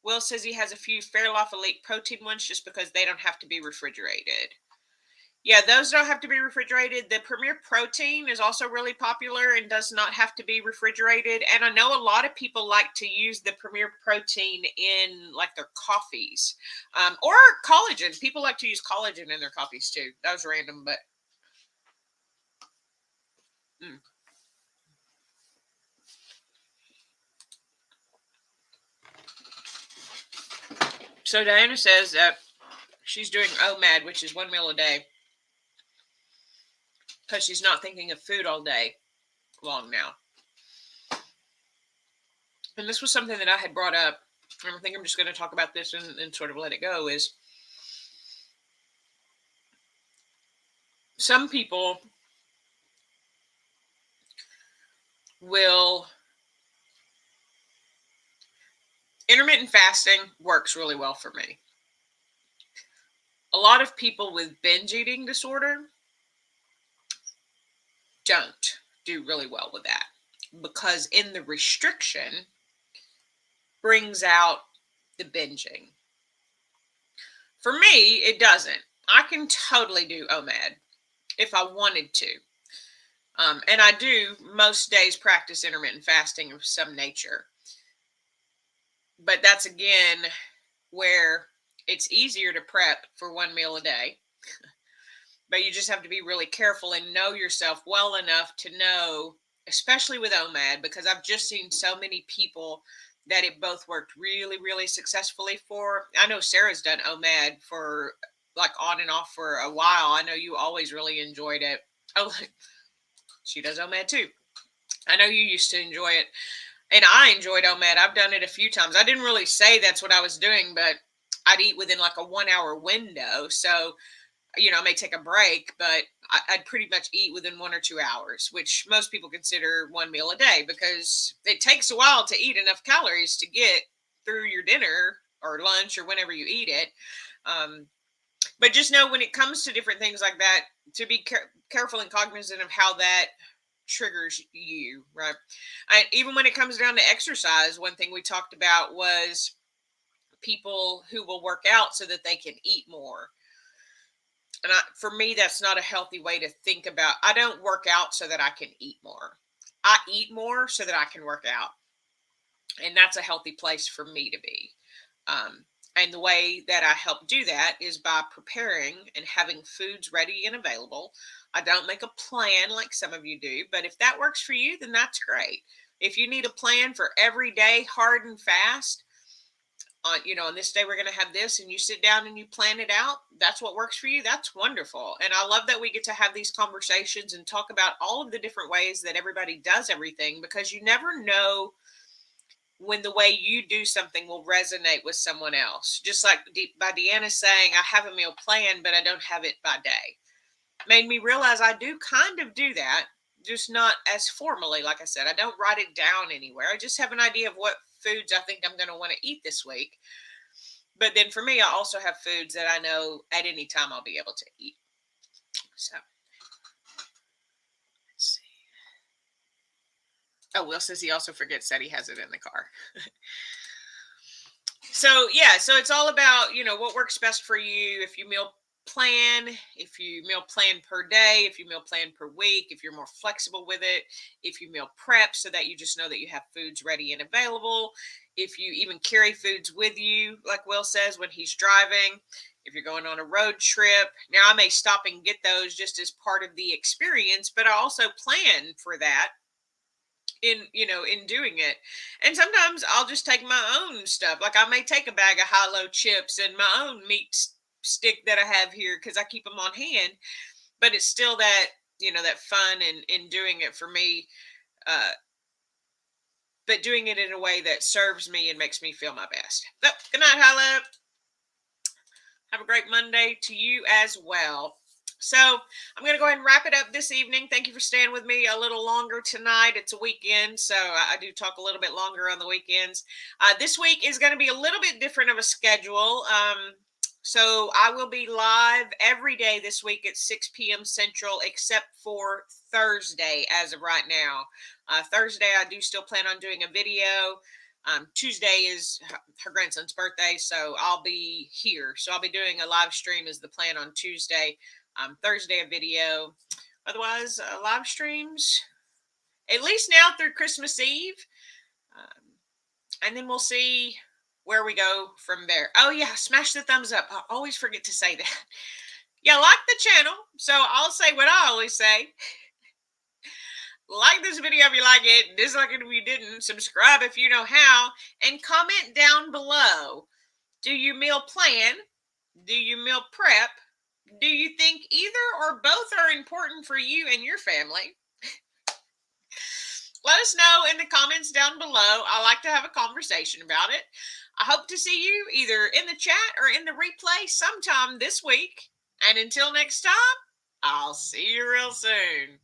Will says he has a few Fairlife Elite protein ones just because they don't have to be refrigerated. Yeah, those don't have to be refrigerated. The Premier Protein is also really popular and does not have to be refrigerated. And I know a lot of people like to use the Premier Protein in like their coffees or collagen. People like to use collagen in their coffees too. That was random, but. So Diana says that she's doing OMAD, which is 1 meal a day, because she's not thinking of food all day long now. And this was something that I had brought up, and I think I'm just going to talk about this and sort of let it go, is some people will, intermittent fasting works really well for me. A lot of people with binge eating disorder don't do really well with that because in the restriction brings out the binging. For me, it doesn't. I can totally do OMAD if I wanted to. And I do most days practice intermittent fasting of some nature. But that's again where it's easier to prep for 1 meal a day. but you just have to be really careful and know yourself well enough to know, especially with OMAD, because I've just seen so many people that it both worked really, really successfully for. I know Sarah's done OMAD for like on and off for a while. I know you always really enjoyed it. Oh, she does OMAD too. I know you used to enjoy it, and I enjoyed OMAD. I've done it a few times. I didn't really say that's what I was doing, but I'd eat within like a 1 hour window. So, I may take a break, but I'd pretty much eat within 1 or 2 hours, which most people consider one meal a day, because it takes a while to eat enough calories to get through your dinner or lunch or whenever you eat it. But just know, when it comes to different things like that, to be careful and cognizant of how that triggers you, right? And even when it comes down to exercise, one thing we talked about was people who will work out so that they can eat more. And for me, that's not a healthy way to think about. I don't work out so that I can eat more. I eat more so that I can work out. And that's a healthy place for me to be. And the way that I help do that is by preparing and having foods ready and available. I don't make a plan like some of you do, but if that works for you, then that's great. If you need a plan for every day, hard and fast, on this day we're going to have this, and you sit down and you plan it out, that's what works for you, that's wonderful. And I love that we get to have these conversations and talk about all of the different ways that everybody does everything, because you never know when the way you do something will resonate with someone else. Just like by Deanna saying, I have a meal plan, but I don't have it by day, made me realize I do kind of do that, just not as formally. Like I said, I don't write it down anywhere. I just have an idea of what foods I think I'm going to want to eat this week. But then for me, I also have foods that I know at any time I'll be able to eat. So, let's see. Oh, Will says he also forgets that he has it in the car. So it's all about, what works best for you. If you meal plan, if you meal plan per day, if you meal plan per week, if you're more flexible with it, if you meal prep so that you just know that you have foods ready and available, if you even carry foods with you, like Will says, when he's driving, if you're going on a road trip. Now, I may stop and get those just as part of the experience, but I also plan for that in doing it. And sometimes I'll just take my own stuff. Like I may take a bag of high-low chips and my own meat stick that I have here, because I keep them on hand. But it's still that that fun in doing it for me, but doing it in a way that serves me and makes me feel my best. So, good night, Hilo. Have a great Monday to you as well. So I'm going to go ahead and wrap it up this evening. Thank you for staying with me a little longer tonight. It's a weekend, so I do talk a little bit longer on the weekends. This week is going to be a little bit different of a schedule. So I will be live every day this week at 6 p.m. Central, except for Thursday as of right now. Thursday, I do still plan on doing a video. Tuesday is her grandson's birthday, so I'll be here. So I'll be doing a live stream is the plan on Tuesday. Thursday, a video. Otherwise, live streams, at least now through Christmas Eve. And then we'll see where we go from there. Oh, yeah, smash the thumbs up. I always forget to say that. Yeah, like the channel. So I'll say what I always say. Like this video if you like it. Dislike it if you didn't. Subscribe if you know how. And comment down below. Do you meal plan? Do you meal prep? Do you think either or both are important for you and your family? Let us know in the comments down below. I like to have a conversation about it. I hope to see you either in the chat or in the replay sometime this week. And until next time, I'll see you real soon.